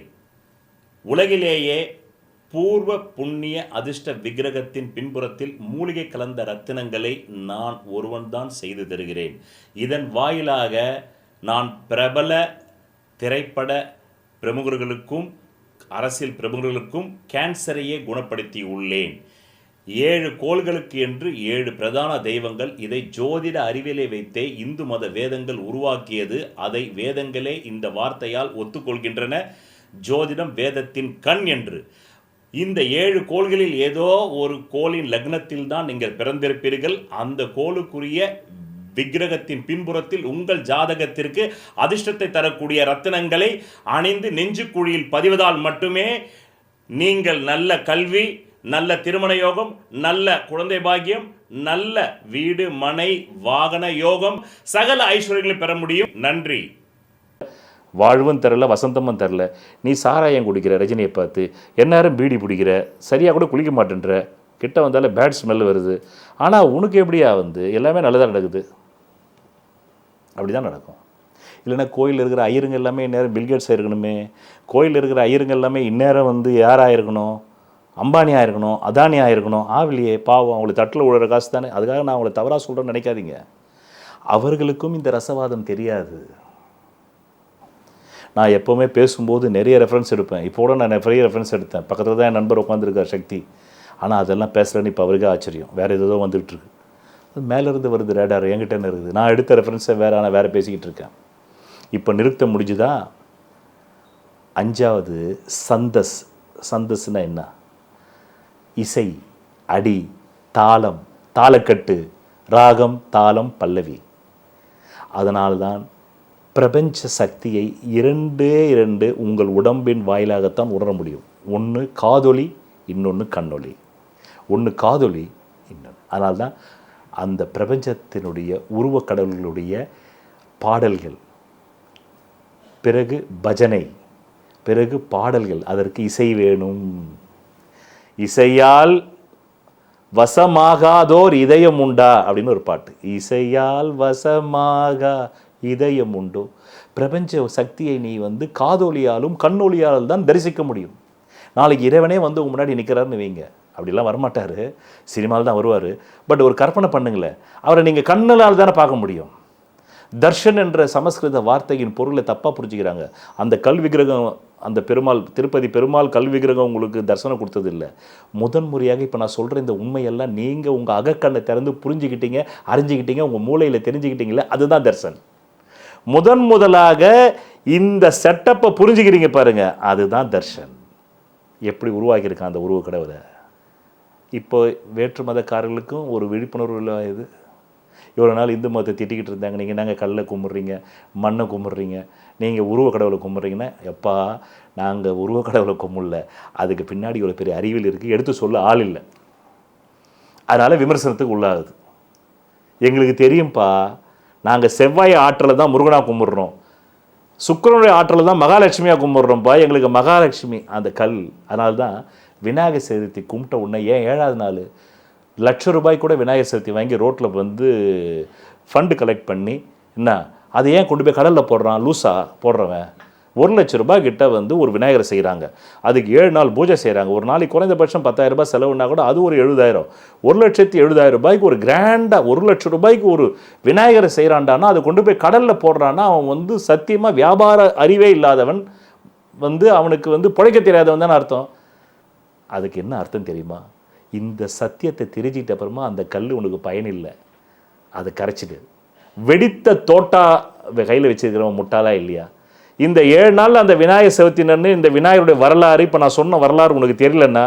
உலகிலேயே பூர்வ புண்ணிய அதிர்ஷ்ட விக்கிரகத்தின் பின்புறத்தில் மூலிகை கலந்த ரத்தினங்களை நான் ஒருவன்தான் செய்து தருகிறேன். இதன் வாயிலாக நான் பிரபல திரைப்பட பிரமுகர்களுக்கும் அரசியல் பிரமுகர்களுக்கும் கேன்சரையே குணப்படுத்தி உள்ளேன். 7 கோள்களுக்கு என்று 7 பிரதான தெய்வங்கள். இதை ஜோதிட அறிவியலை வைத்தே இந்து மத வேதங்கள் உருவாக்கியது. அதை வேதங்களே இந்த வார்த்தையால் ஒத்துக்கொள்கின்றன, ஜோதிடம் வேதத்தின் கண் என்று. இந்த 7 கோள்களில் ஏதோ ஒரு கோளின் லக்னத்தில் தான் நீங்கள் பிறந்திருப்பீர்கள். அந்த கோளுக்குரிய விக்கிரகத்தின் பின்புறத்தில் உங்கள் ஜாதகத்திற்கு அதிர்ஷ்டத்தை தரக்கூடிய ரத்தினங்களை அணிந்து நெஞ்சுக்குழியில் பதிவதால் மட்டுமே நீங்கள் நல்ல கல்வி, நல்ல திருமண யோகம், நல்ல குழந்தை பாக்கியம், நல்ல வீடு மனை வாகன யோகம், சகல ஐஸ்வர்யங்களை பெற முடியும். நன்றி. வாழ்வும் தரல, வசந்தமும் தரல. நீ சாராயம் குடிக்கிற ரஜினியை பார்த்து, எந்நேரம் பீடி பிடிக்கிற, சரியாக கூட குளிக்க மாட்டேன்ற, கிட்ட வந்தாலே பேட் ஸ்மெல் வருது. ஆனால் உனக்கு எப்படியா எல்லாமே நல்லதாக நடக்குது? அப்படி தான் நடக்கும். இல்லைன்னா கோயிலில் இருக்கிற ஐயருங்க எல்லாமே இந்நேரம் பில்கேட்ஸ் இருக்கணுமே, கோயிலில் இருக்கிற ஐயருங்க எல்லாமே இந்நேரம் யாராக இருக்கணும்? அம்பானியாக இருக்கணும், அதானியாக இருக்கணும். ஆவிலியே பாவம், அவங்களுக்கு தட்டில் விழுற காசு தானே. அதுக்காக நான் அவங்கள தவறாக சொல்கிறேன்னு நினைக்காதீங்க. அவர்களுக்கும் இந்த ரசவாதம் தெரியாது. நான் எப்போவுமே பேசும்போது நிறைய ரெஃபரன்ஸ் எடுப்பேன். இப்போ கூட நான் நிறைய ரெஃபரன்ஸ் எடுத்தேன். பக்கத்தில் தான் என் நண்பர் உட்காந்துருக்கார் சக்தி. ஆனால் அதெல்லாம் பேசுகிறேன்னு இப்போ அவருக்கே ஆச்சரியம். வேறு ஏதோ வந்துகிட்ருக்கு. அது மேலேருந்து வருது ரேடார், என்கிட்ட என்ன இருக்குது? நான் எடுத்த ரெஃபரன்ஸை வேறு பேசிக்கிட்டு இருக்கேன். இப்போ நிறுத்த முடிஞ்சுதா? 5வது சந்தஸ். சந்தஸ்னா என்ன? இசை, அடி, தாளம், தாளக்கட்டு, ராகம், தாளம், பல்லவி. அதனால்தான் பிரபஞ்ச சக்தியை 2 உங்கள் உடம்பின் வாயிலாகத்தான் உணர முடியும். ஒன்று காதொலி, இன்னொன்று கண்ணொலி. ஒன்று காதொலி, இன்னொன்று. அதனால்தான் அந்த பிரபஞ்சத்தினுடைய உருவக்கடவுளுடைய பாடல்கள், பிறகு பஜனை, பிறகு பாடல்கள். அதற்கு இசை வேணும். இசையால் வசமாகாதோர் இதயம் உண்டா அப்படின்னு ஒரு பாட்டு. இசையால் வசமாகா இதயம் உண்டோ? பிரபஞ்ச சக்தியை நீ காதொலியாலும் கண்ணொலியாலும் தான் தரிசிக்க முடியும். நாளைக்கு இறைவனே உங்க முன்னாடி நிற்கிறாருன்னு வைங்க, அப்படிலாம் வரமாட்டார், சினிமாவில் தான் வருவார். பட் ஒரு கற்பனை பண்ணுங்களேன், அவரை நீங்கள் கண்ணலால் தானே பார்க்க முடியும். தர்ஷன் என்ற சமஸ்கிருத வார்த்தையின் பொருளை தப்பாக புரிஞ்சுக்கிறாங்க. அந்த கல் விக்கிரகம், அந்த பெருமாள், திருப்பதி பெருமாள் கல் விக்கிரகம் உங்களுக்கு தரிசனம் கொடுத்தது இல்லை. முதன்முறையாக இப்போ நான் சொல்கிற இந்த உண்மையெல்லாம் நீங்கள் உங்கள் அகக்கண்ணை திறந்து புரிஞ்சுக்கிட்டீங்க, அறிஞ்சிக்கிட்டீங்க, உங்கள் மூளையில் தெரிஞ்சுக்கிட்டீங்களே, அதுதான் தர்சன். முதலாக இந்த செட்டப்பை புரிஞ்சுக்கிறீங்க பாருங்க, அதுதான் தர்ஷன். எப்படி உருவாக்கியிருக்கான் அந்த உருவ கடவுளை. இப்போ வேற்று மதக்காரர்களுக்கும் ஒரு விழிப்புணர்வு இல்லை. இது இவ்வளோ நாள் இந்து மதத்தை திட்டிக்கிட்டு இருந்தாங்க, நீங்கள் நாங்கள் கல்லை கும்பிட்றீங்க, மண்ணை கும்பிட்றீங்க, நீங்கள் உருவ கடவுளை கும்பிட்றீங்கன்னா, எப்பா நாங்கள் உருவ கடவுளை கும்பிடல, அதுக்கு பின்னாடி ஒரு பெரிய அறிவியல் இருக்குது, எடுத்து சொல்ல ஆள் இல்லை. அதனால் விமர்சனத்துக்கு உள்ளாகுது. எங்களுக்கு தெரியும்ப்பா, நாங்கள் செவ்வாய் ஆற்றலை தான் முருகனாக கும்பிட்றோம், சுக்கிரனுடைய ஆற்றலை தான் மகாலட்சுமியாக கும்பிட்றோம்ப்பா. எங்களுக்கு மகாலட்சுமி அந்த கல். அதனால தான் விநாயகர் சதுர்த்தி கும்பிட்ட உடனே, ஏன் 7வது நாள் ₹1,00,000 கூட விநாயகர் சதுர்த்தி வாங்கி ரோட்டில் ஃபண்டு கலெக்ட் பண்ணி, என்ன அதை ஏன் கொண்டு போய் கடலில் போடுறான் லூஸாக போடுறவன்? ₹1,00,000 கிட்ட ஒரு விநாயகரை செய்கிறாங்க. அதுக்கு 7 நாள் பூஜை செய்கிறாங்க. ஒரு நாளைக்கு குறைந்தபட்சம் ₹10,000 செலவுனா கூட அது ஒரு 70,000. ₹1,70,000 ஒரு கிராண்டாக ₹1,00,000 ஒரு விநாயகரை செய்கிறான்டானா, அதை கொண்டு போய் கடலில் போடுறான்னா, அவன் சத்தியமாக வியாபார அறிவே இல்லாதவன், அவனுக்கு பிழைக்க தெரியாதவன் தானே அர்த்தம். அதுக்கு என்ன அர்த்தம் தெரியுமா? இந்த சத்தியத்தை தெரிஞ்சிட்ட அப்புறமா அந்த கல் உனக்கு பயனில்லை, அதை கரைச்சிடு. வெடித்த தோட்டா கையில் வச்சிருக்கிறவன் முட்டாளா இல்லையா? இந்த 7 நாள் அந்த விநாயகர் சதுர்த்தினு இந்த விநாயகருடைய வரலாறு, இப்போ நான் சொன்ன வரலாறு உனக்கு தெரியலன்னா,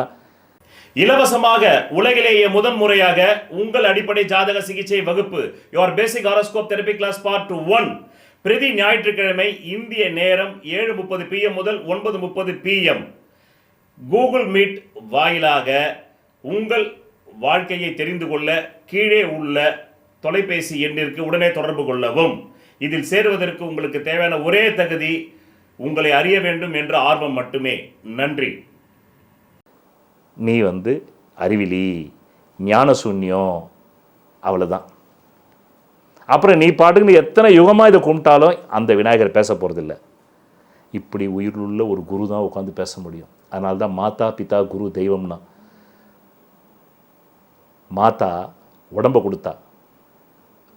இலவசமாக உலகிலேயே முதன்முறையாக உங்கள் அடிப்படை ஜாதக சிகிச்சை வகுப்பு your basic horoscope therapy class part 1 பிரதி ஞாயிற்றுக்கிழமை இந்திய நேரம் 7:30 PM முதல் 9:30 PM கூகுள் மீட் வாயிலாக உங்கள் வாழ்க்கையை தெரிந்து கொள்ள கீழே உள்ள தொலைபேசி எண்ணிற்கு உடனே தொடர்பு கொள்ளவும். இதில் சேருவதற்கு உங்களுக்கு தேவையான ஒரே தகுதி உங்களை அறிய வேண்டும் என்ற ஆர்வம் மட்டுமே. நன்றி. நீ அறிவிலி, ஞானசூன்யம், அவ்வளோதான். அப்புறம் நீ பாட்டுக்கு நீ எத்தனை யுகமாக இதை கும்பிட்டாலும் அந்த விநாயகர் பேச போகிறதில்ல. இப்படி உயிருள்ள ஒரு குரு தான் உட்காந்து பேச முடியும். அதனால தான் மாதா பிதா குரு தெய்வம்னா. மாதா உடம்பை கொடுத்தா,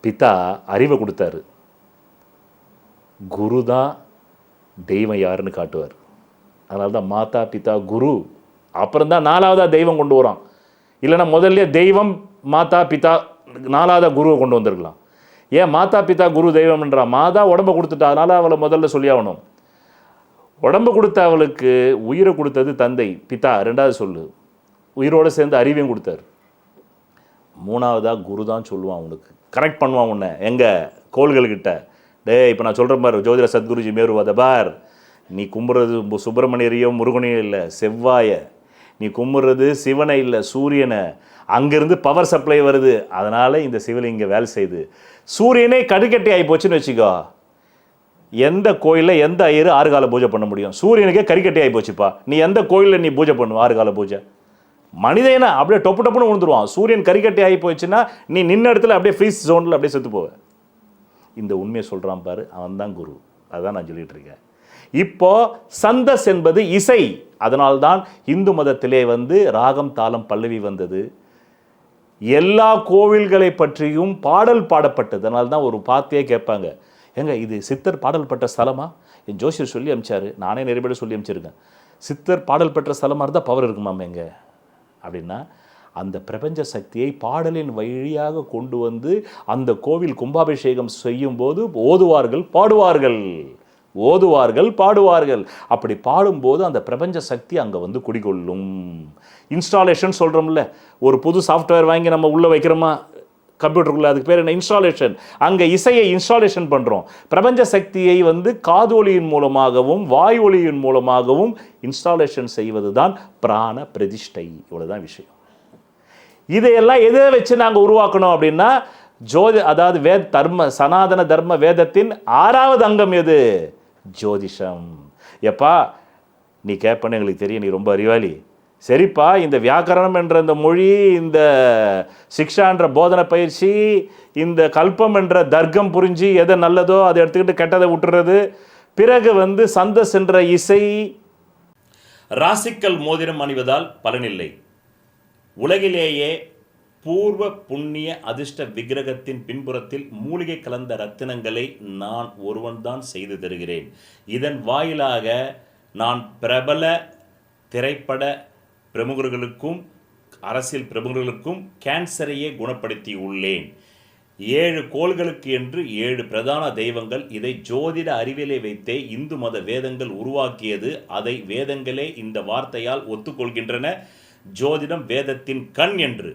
பிதா அறிவை கொடுத்தாரு, குரு தான் தெய்வம் யாருன்னு காட்டுவார். அதனால தான் மாதா பிதா குரு, அப்புறம்தான் 4வதாக தெய்வம் கொண்டு வரான். இல்லைன்னா முதல்ல தெய்வம் மாதா பிதா 4வதாக குருவை கொண்டு வந்திருக்கலாம். ஏன் மாதா பிதா குரு தெய்வம்ன்றா? மாதா உடம்பை கொடுத்துட்டா, அதனால் அவளை முதல்ல சொல்லி ஆகணும். உடம்பு கொடுத்த அவளுக்கு உயிரை கொடுத்தது தந்தை பிதா, 2வது சொல்லு. உயிரோடு சேர்ந்து அறிவையும் கொடுத்தாரு. 3வதாக குரு தான் சொல்லுவான், உனக்கு கரெக்ட் பண்ணுவான் உன்னை. எங்கே கோள்கள்கிட்ட, டே இப்போ நான் சொல்கிறேன் பாரு, ஜோதிட சத்குருஜி மேருவாத பார், நீ கும்பிட்றது சுப்பிரமணியரையோ முருகனையோ இல்லை, செவ்வாயை. நீ கும்பிட்றது சிவனை இல்லை, சூரியனை. அங்கேருந்து பவர் சப்ளை வருது, அதனால் இந்த சிவலிங்கம் வேலை செய்யுது. சூரியனே கடுக்கட்டி ஆகி போச்சுன்னு வச்சுக்கோ, எந்த கோயிலில் எந்த ஐயர் 6 கால பூஜை பண்ண முடியும்? சூரியனுக்கே கறிக்கட்டி ஆகி போச்சுப்பா, நீ எந்த கோயிலில் நீ பூஜை பண்ணுவ 6 கால பூஜை? மனிதனா அப்படியே டொப்பு டப்புன்னு விழுந்துருவான். சூரியன் கறிக்கட்டி ஆகி போச்சுன்னா நீ நின்ன இடத்துல அப்படியே ஃப்ரீஸ் ஜோனில் அப்படியே செத்து போவேன். இந்த உண்மையை சொல்கிறான் பாரு, அவன் தான் குரு. அதுதான் நான் சொல்லிட்டு இருக்கேன். இப்போ சந்தஸ் என்பது இசை. அதனால்தான் இந்து மதத்திலே வந்து ராகம் தாளம் பல்லவி வந்தது. எல்லா கோவில்களை பற்றியும் பாடல் பாடப்பட்டது. அதனால்தான் ஒரு பாத்தியே கேட்பாங்க, ஏங்க இது சித்தர் பாடல் பெற்ற ஸ்தலமா? என் ஜோசியர் சொல்லி அமிச்சாரு, நானே நிறைய பேர் சொல்லி அமிச்சிருக்கேன். சித்தர் பாடல் பெற்ற ஸ்தலமாக இருந்தால் பவர் இருக்குமாம் எங்க அப்படின்னா, அந்த பிரபஞ்ச சக்தியை பாடலின் வழியாக கொண்டு வந்து அந்த கோவில் கும்பாபிஷேகம் செய்யும்போது ஓதுவார்கள் பாடுவார்கள், ஓதுவார்கள் பாடுவார்கள். அப்படி பாடும்போது அந்த பிரபஞ்ச சக்தி அங்கே வந்து குடிகொள்ளும். இன்ஸ்டாலேஷன் சொல்கிறோம்ல, ஒரு புது சாஃப்ட்வேர் வாங்கி நம்ம உள்ளே வைக்கிறோமா கம்ப்யூட்டருக்குள்ளே, அதுக்கு பேர் என்ன? இன்ஸ்டாலேஷன். அங்கே இசையை இன்ஸ்டாலேஷன் பண்ணுறோம். பிரபஞ்ச சக்தியை வந்து காதொலியின் மூலமாகவும் வாய் ஒலியின் மூலமாகவும் இன்ஸ்டாலேஷன் செய்வது தான் பிராண பிரதிஷ்டை. இவ்வளோதான் விஷயம். இதையெல்லாம் எதை வச்சு நாங்கள் உருவாக்கணும் அப்படின்னா, அதாவது தர்ம சனாதன தர்ம வேதத்தின் 6வது அங்கம் எது? ஜோதிஷம். எப்பா நீ கேட்பன்னு எங்களுக்கு தெரியும், நீ ரொம்ப அறிவாளி. சரிப்பா, இந்த வியாக்கரணம் என்ற இந்த மொழி, இந்த சிக்ஷா என்ற போதனை பயிற்சி, இந்த கல்பம் என்ற தர்க்கம் புரிஞ்சு எதை நல்லதோ அதை எடுத்துக்கிட்டு கெட்டதை விட்டுறது, பிறகு வந்து சந்தஸ் என்ற இசை. ராசிக்கல் மோதிரம் அணிவதால் பலனில்லை. உலகிலேயே பூர்வ புண்ணிய அதிர்ஷ்ட விக்கிரகத்தின் பின்புறத்தில் மூலிகை கலந்த ரத்தினங்களை நான் ஒருவன்தான் செய்து தருகிறேன். இதன் வாயிலாக நான் பிரபல திரைப்பட பிரமுகர்களுக்கும் அரசியல் பிரமுகர்களுக்கும் கேன்சரையே குணப்படுத்தி உள்ளேன். 7 கோள்களுக்கு என்று 7 பிரதான தெய்வங்கள். இதை ஜோதிட அறிவியலை வைத்தே இந்து மத வேதங்கள் உருவாக்கியது. அதை வேதங்களே இந்த வார்த்தையால் ஒத்துக்கொள்கின்றன, ஜோதிடம் வேதத்தின் கண் என்று.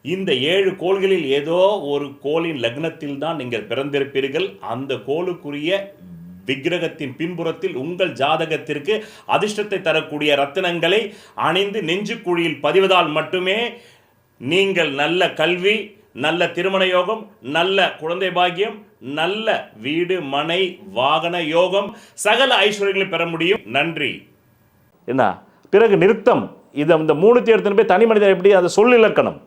இந்த 7 கோள்களில் ஏதோ ஒரு கோளின் லக்னத்தில் தான் நீங்கள் பிறந்திருப்பீர்கள். அந்த கோளுக்குரிய விக்கிரகத்தின் பின்புறத்தில் உங்கள் ஜாதகத்திற்கு அதிர்ஷ்டத்தை தரக்கூடிய ரத்தினங்களை அணிந்து நெஞ்சு குழியில் பதிவதால் மட்டுமே நீங்கள் நல்ல கல்வி, நல்ல திருமண யோகம், நல்ல குழந்தை பாக்கியம், நல்ல வீடு மனை வாகன யோகம், சகல ஐஸ்வர்யங்களை பெற முடியும். நன்றி. என்ன பிறகு நிறுத்தம். இதை இந்த 3 எடுத்துன்னு போய் தனி மனிதன் எப்படி, அதை சொல் இலக்கணம்,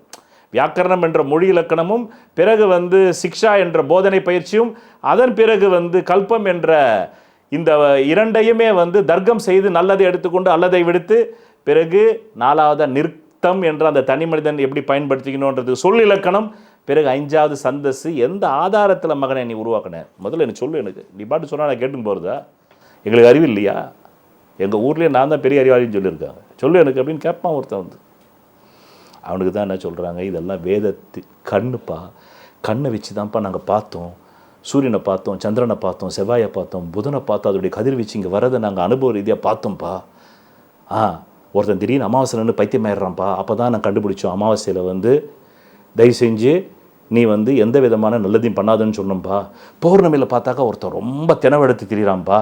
வியாக்கரணம் என்ற மொழி இலக்கணமும், பிறகு வந்து சிக்ஷா என்ற போதனை பயிற்சியும், அதன் பிறகு வந்து கல்பம் என்ற இந்த 2ஐயுமே வந்து தர்க்கம் செய்து நல்லதை எடுத்துக்கொண்டு அல்லதை விடுத்து, பிறகு 4வது நிறுத்தம் என்ற அந்த தனி மனிதன் எப்படி பயன்படுத்திக்கணுன்றது சொல் இலக்கணம், பிறகு 5வது சந்தஸ். எந்த ஆதாரத்தில் மகனை நீ உருவாக்கின? முதல்ல எனக்கு சொல்லு. எனக்கு நீ பாட்டு சொன்னால் நான் கேட்டுன்னு போகிறதா? எங்களுக்கு அறிவு இல்லையா? எங்கள் ஊர்லேயே நான் தான் பெரிய அறிவாளின்னு சொல்லியிருக்காங்க, சொல்லு எனக்கு அப்படின்னு கேட்பான் ஒருத்தன் வந்து. அவனுக்கு தான் என்ன சொல்கிறாங்க, இதெல்லாம் வேதத்து கண்ணுப்பா, கண்ணை வச்சு தான்ப்பா நாங்கள் பார்த்தோம், சூரியனை பார்த்தோம், சந்திரனை பார்த்தோம், செவ்வாயை பார்த்தோம், புதனை பார்த்தோம், அதோடைய கதிர்வீச்சு இங்கே வரதை நாங்கள் அனுபவ ரீதியாக பார்த்தோம்ப்பா. ஒருத்தன் திடீர்னு அமாவாசை நின்று பைத்தியமாயிடுறான்ப்பா, அப்போ தான் நான் கண்டுபிடிச்சோம் அமாவாசையில் வந்து தயவு செஞ்சு நீ வந்து எந்த விதமான நல்லதையும் பண்ணாதுன்னு சொன்னோம்ப்பா. பௌர்ணமியில் பார்த்தாக்கா ஒருத்தன் ரொம்ப தினவெடுத்து திரிகிறான்ப்பா,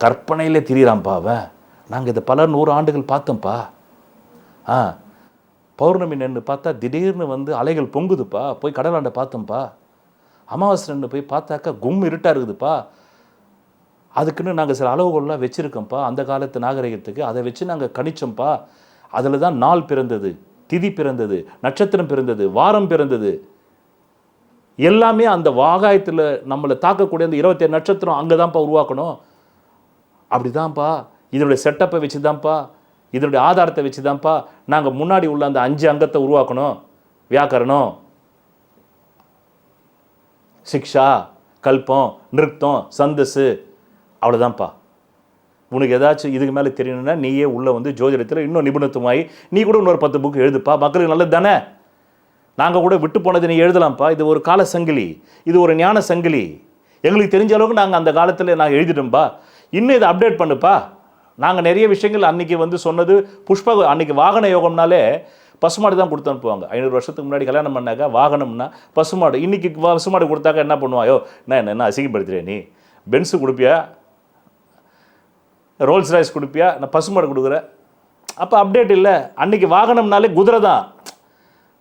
கற்பனையிலே திரிகிறான்ப்பா அவன். நாங்கள் இதை பல 100 ஆண்டுகள் பார்த்தோம்ப்பா. பௌர்ணமி நின்று பார்த்தா திடீர்னு வந்து அலைகள் பொங்குதுப்பா, போய் கடலாண்ட பார்த்தோம்ப்பா. அமாவாசை நின்று போய் பார்த்தாக்கா கும் இருட்டாக இருக்குதுப்பா. அதுக்குன்னு நாங்கள் சில அளவுகள்லாம் வச்சுருக்கோம்ப்பா, அந்த காலத்து நாகரிகத்துக்கு. அதை வச்சு நாங்கள் கணிச்சோம்ப்பா. அதில் தான் நாள் பிறந்தது, திதி பிறந்தது, நட்சத்திரம் பிறந்தது, வாரம் பிறந்தது. எல்லாமே அந்த வாகாயத்தில் நம்மளை தாக்கக்கூடிய அந்த 27 நட்சத்திரம் அங்கே தான்ப்பா உருவாக்கணும். அப்படி தான்ப்பா, இதனுடைய செட்டப்பை வச்சு தான்ப்பா, இதனுடைய ஆதாரத்தை வச்சு தான்ப்பா நாங்கள் முன்னாடி உள்ள அந்த 5 அங்கத்தை உருவாக்கணும். வியாக்கரணம், சிக்ஷா, கல்பம், நிருத்தம், சந்தஸ், அவ்வளோதான்ப்பா. உனக்கு ஏதாச்சும் இதுக்கு மேலே தெரியணும்னா நீயே உள்ளே வந்து ஜோதிடத்தில் இன்னும் நிபுணத்துவமாகி நீ கூட இன்னொரு 10 புக்கு எழுதுப்பா, மக்களுக்கு நல்லது தானே. நாங்கள் கூட விட்டு போனது நீ எழுதலாம்ப்பா. இது ஒரு கால சங்கிலி, இது ஒரு ஞான சங்கிலி. எங்களுக்கு தெரிஞ்ச அளவுக்கு நாங்கள் அந்த காலத்தில் நாங்கள் எழுதிட்டோம்ப்பா. இன்னும் இதை அப்டேட் பண்ணுப்பா. நாங்கள் நிறைய விஷயங்கள் அன்றைக்கி வந்து சொன்னது அன்றைக்கி வாகன யோகம்னாலே பசுமாடு தான் கொடுத்து அனுப்புவாங்க. 500 வருஷத்துக்கு முன்னாடி கல்யாணம் பண்ணாக்கா வாகனம்னா பசுமாடு. இன்றைக்கி பசுமாடு கொடுத்தாக்கா என்ன பண்ணுவாயோ, என்ன அசிங்கப்படுத்துறியா நீ? பென்ஸு கொடுப்பியா? ரோல்ஸ் ராய்ஸ் கொடுப்பியா, நான் பசுமாடு கொடுக்குறேன். அப்போ அப்டேட் இல்லை. அன்றைக்கி வாகனம்னாலே குதிரை தான்.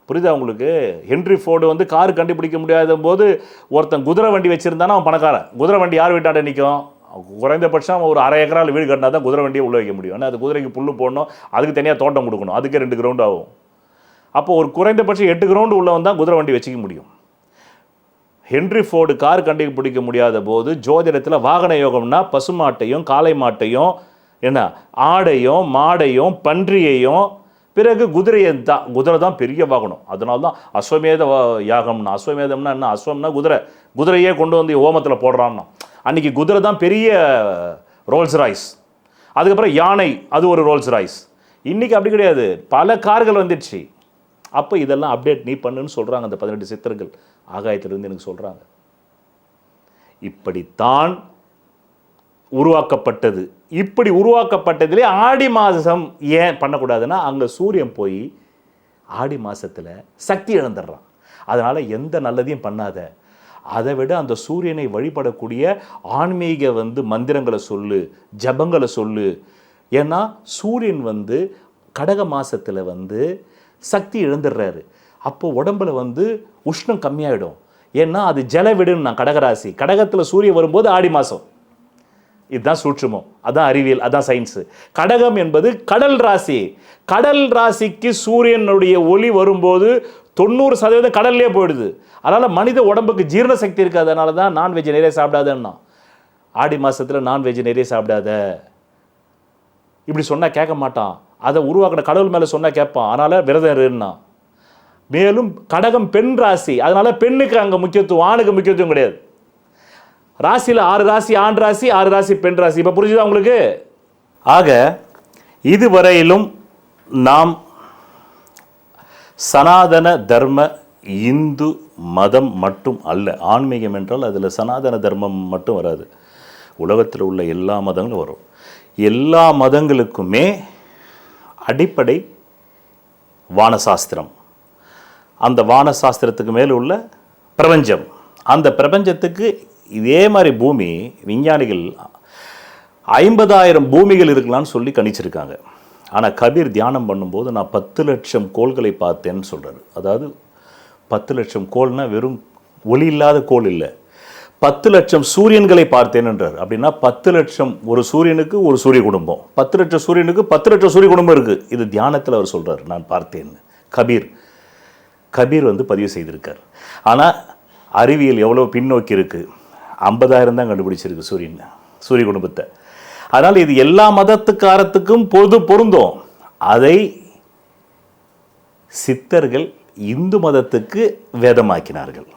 புரியுதா உங்களுக்கு? ஹென்ரி ஃபோர்டு வந்து கார் கண்டுபிடிக்க முடியாத போது ஒருத்தன் குதிரை வண்டி வச்சுருந்தானா அவன் பணக்காரன். குதிரை வண்டி யார் வீட்டாண்ட நிற்கும்? குறைந்தபட்சம் ஒரு 1/2 ஏக்கரால் வீடு கட்டினா தான் குதிரை வண்டியை உள்ளே வைக்க முடியும். ஆனால் அது குதிரைக்கு புல்லு போடணும், அதுக்கு தனியாக தோட்டம் கொடுக்கணும், அதுக்கே 2 கிரவுண்ட் ஆகும். அப்போ ஒரு குறைந்தபட்சம் 8 கிரவுண்டு உள்ளவன் தான் குதிரை வண்டி வச்சுக்க முடியும். ஹென்ரி ஃபோர்டு கார் கண்டுபிடிக்க முடியாத போது ஜோதிடத்தில் வாகன யோகம்னா பசுமாட்டையும் காளை மாட்டையும் என்ன ஆடையும் மாடையும் பன்றியையும் பிறகு குதிரை தான் பெரிய வாகனம். அதனால தான் அஸ்வமேத யாகம்னா, அஸ்வமேதம்னா என்ன, அஸ்வம்னா குதிரையே கொண்டு வந்து ஹோமத்தில் போடுறான்னா, அன்றைக்கி குதிரை தான் பெரிய ரோல்ஸ் ராய்ஸ். அதுக்கப்புறம் யானை, அது ஒரு ரோல்ஸ் ராய்ஸ். இன்றைக்கி அப்படி கிடையாது, பல கார்கள் வந்துடுச்சு. அப்போ இதெல்லாம் அப்டேட் நீ பண்ணுன்னு சொல்கிறாங்க அந்த 18 சித்தர்கள் ஆகாயத்திலிருந்து எனக்கு சொல்கிறாங்க. இப்படித்தான் உருவாக்கப்பட்டது. இப்படி உருவாக்கப்பட்டதிலே ஆடி மாதம் ஏன் பண்ணக்கூடாதுன்னா, அங்கே சூரியன் போய் ஆடி மாதத்தில் சக்தி இழந்துடுறான். அதனால் எந்த நல்லதையும் பண்ணாத, அதை விட அந்த சூரியனை வழிபடக்கூடிய ஆன்மீக மந்திரங்களை சொல்லு, ஜபங்களை சொல்லு. ஏன்னா சூரியன் கடக மாதத்தில் சக்தி இழந்துடுறாரு. அப்போ உடம்புல உஷ்ணம் கம்மியாயிடும். ஏன்னா அது ஜலவிடுன்னு நான் கடகராசி. கடகத்தில் சூரியன் வரும்போது ஆடி மாதம். இதுதான் சூட்சுமம், அதான் அறிவியல், அதான் சயின்ஸு. கடகம் என்பது கடல் ராசி. கடல் ராசிக்கு சூரியனுடைய ஒளி வரும்போது 90% கடல்லே போயிடுது. அதனால் மனித உடம்புக்கு ஜீரண சக்தி இருக்காது. அதனால தான் நான்வெஜ் நிறைய சாப்பிடாதன்னா, ஆடி மாதத்தில் நான்வெஜ் நிறைய சாப்பிடாத இப்படி சொன்னால் கேட்க மாட்டான். அதை உருவாக்கின கடவுள் மேலே சொன்னால் கேட்பான். அதனால் விரதம் இருன்னா. மேலும் கடகம் பெண் ராசி. அதனால் பெண்ணுக்கு அங்கே முக்கியத்துவம், ஆணுக்கு முக்கியத்துவம் கிடையாது. ராசியில் 6 ராசி ஆண் ராசி, 6 ராசி பெண் ராசி. இப்போ புரிஞ்சுதா உங்களுக்கு? ஆக இதுவரையிலும் நாம் சனாதன தர்ம இந்து மதம் மட்டும் அல்ல, ஆன்மீகம் என்றால் அதில் சனாதன தர்மம் மட்டும் வராது, உலகத்தில் உள்ள எல்லா மதங்களும் வரும். எல்லா மதங்களுக்குமே அடிப்படை வானசாஸ்திரம். அந்த வானசாஸ்திரத்துக்கு மேலே உள்ள பிரபஞ்சம். அந்த பிரபஞ்சத்துக்கு இதே மாதிரி பூமி விஞ்ஞானிகள் 50,000 பூமிகள் இருக்கலாம்னு சொல்லி கணிச்சிருக்காங்க. ஆனால் கபீர் தியானம் பண்ணும்போது நான் 10 லட்சம் கோள்களை பார்த்தேன்னு சொல்கிறார். அதாவது 10 லட்சம் கோள்னால் வெறும் ஒளி இல்லாத கோள் இல்லை, 10 லட்சம் சூரியன்களை பார்த்தேன்ன்றார். அப்படின்னா 10 லட்சம் ஒரு சூரியனுக்கு ஒரு சூரிய குடும்பம், 10 லட்சம் சூரியனுக்கு 10 லட்சம் சூரிய குடும்பம் இருக்குது. இது தியானத்தில் அவர் சொல்கிறார், நான் பார்த்தேன்னு. கபீர் பதிவு செய்திருக்கார். ஆனால் அறிவியல் எவ்வளோ பின்னோக்கி இருக்குது, 50,000 தான் கண்டுபிடிச்சிருக்கு சூரிய குடும்பத்தை. அதனால் இது எல்லா மதத்துக்காரத்துக்கும் பொருந்தும். அதை சித்தர்கள் இந்து மதத்துக்கு வேதமாக்கினார்கள்.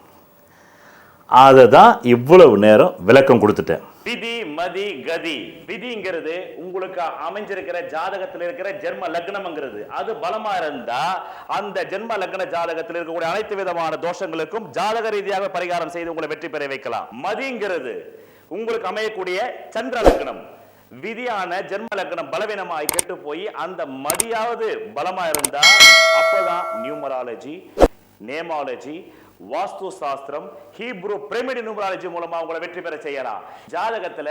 அதை தான் இவ்வளவு நேரம் விளக்கம் கொடுத்துட்டேன். விதி மதி கதி. விதிங்கிறது உங்களுக்கு அமைஞ்சிருக்கிற ஜாதகத்தில் இருக்கிற ஜென்ம லக்னம்ங்கிறது. அது பலமா இருந்தா அந்த ஜென்ம லக்ன ஜாதகத்தில் இருக்கக்கூடிய அனைத்து விதமான தோஷங்களுக்கும் ஜாதக ரீதியாக பரிகாரம் செய்து உங்களை வெற்றி பெற வைக்கலாம். மதிங்கிறது உங்களுக்கு அமையக்கூடிய சந்திர லக்னம். விதியான ஜென்ம லக்னம் பலவீனமாய் கெட்டு போய் அந்த மதியாவது பலமா இருந்தா அப்பதான் நியூமராலஜி, நேமாலஜி, வாஸ்து சாஸ்திரம், ஹீப்ரு பிரமிட் நியூமராலஜி மூலமா உங்களை வெற்றி பெற செய்யலாம். ஜாதகத்துல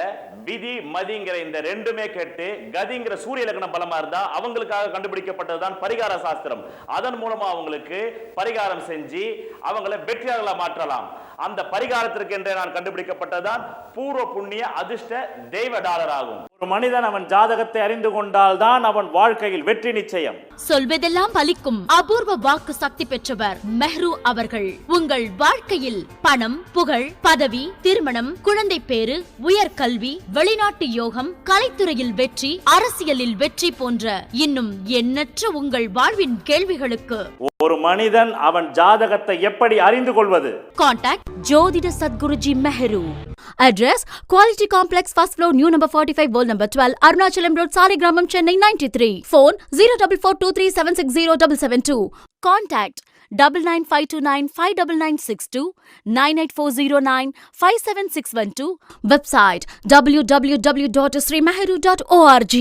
விதி மதிங்கிற இந்த ரெண்டுமே கேட்டு கதிங்கிற சூரிய லக்னம் பலமா இருந்தா அவங்களுக்காக கண்டுபிடிக்கப்பட்டதுதான் பரிகார சாஸ்திரம். அதன் மூலமா அவங்களுக்கு பரிகாரம் செஞ்சு அவங்களை வெற்றியாளர்களா மாற்றலாம். அந்த பரிகாரத்திற்கு என்றே நான் கண்டுபிடிக்கப்பட்டதான் பூர்வ புண்ணிய அதிர்ஷ்ட தெய்வ டாலர் ஆகும். ஒரு மனிதன் அவன் ஜாதகத்தை அறிந்து கொண்டால் தான் அவன் வாழ்க்கையில் வெற்றி நிச்சயம். சொல்வதெல்லாம் பலிக்கும் அபூர்வ வாக்கு சக்தி பெற்றவர் மெஹ்ரு அவர்கள். உங்கள் வாழ்க்கையில் பணம், புகழ், பதவி, திருமணம், குழந்தை பேறு, உயர்கல்வி, வெளிநாட்டு யோகம், கலைத்துறையில் வெற்றி, அரசியலில் வெற்றி போன்ற இன்னும் எண்ணற்ற உங்கள் வாழ்வின் கேள்விகளுக்கு ஒரு மனிதன் அவன் ஜாதகத்தை எப்படி அறிந்து கொள்வது? கான்டாக்ட் ஜோதிட Sadguruji Mehru. Address Quality Complex, first floor, new number 45, wall number 12, Arunachalam Road, Saligramam, Chennai 93. Phone 0442376072. Contact 99529 59962 98409 57612. Website www.srimeheru.org.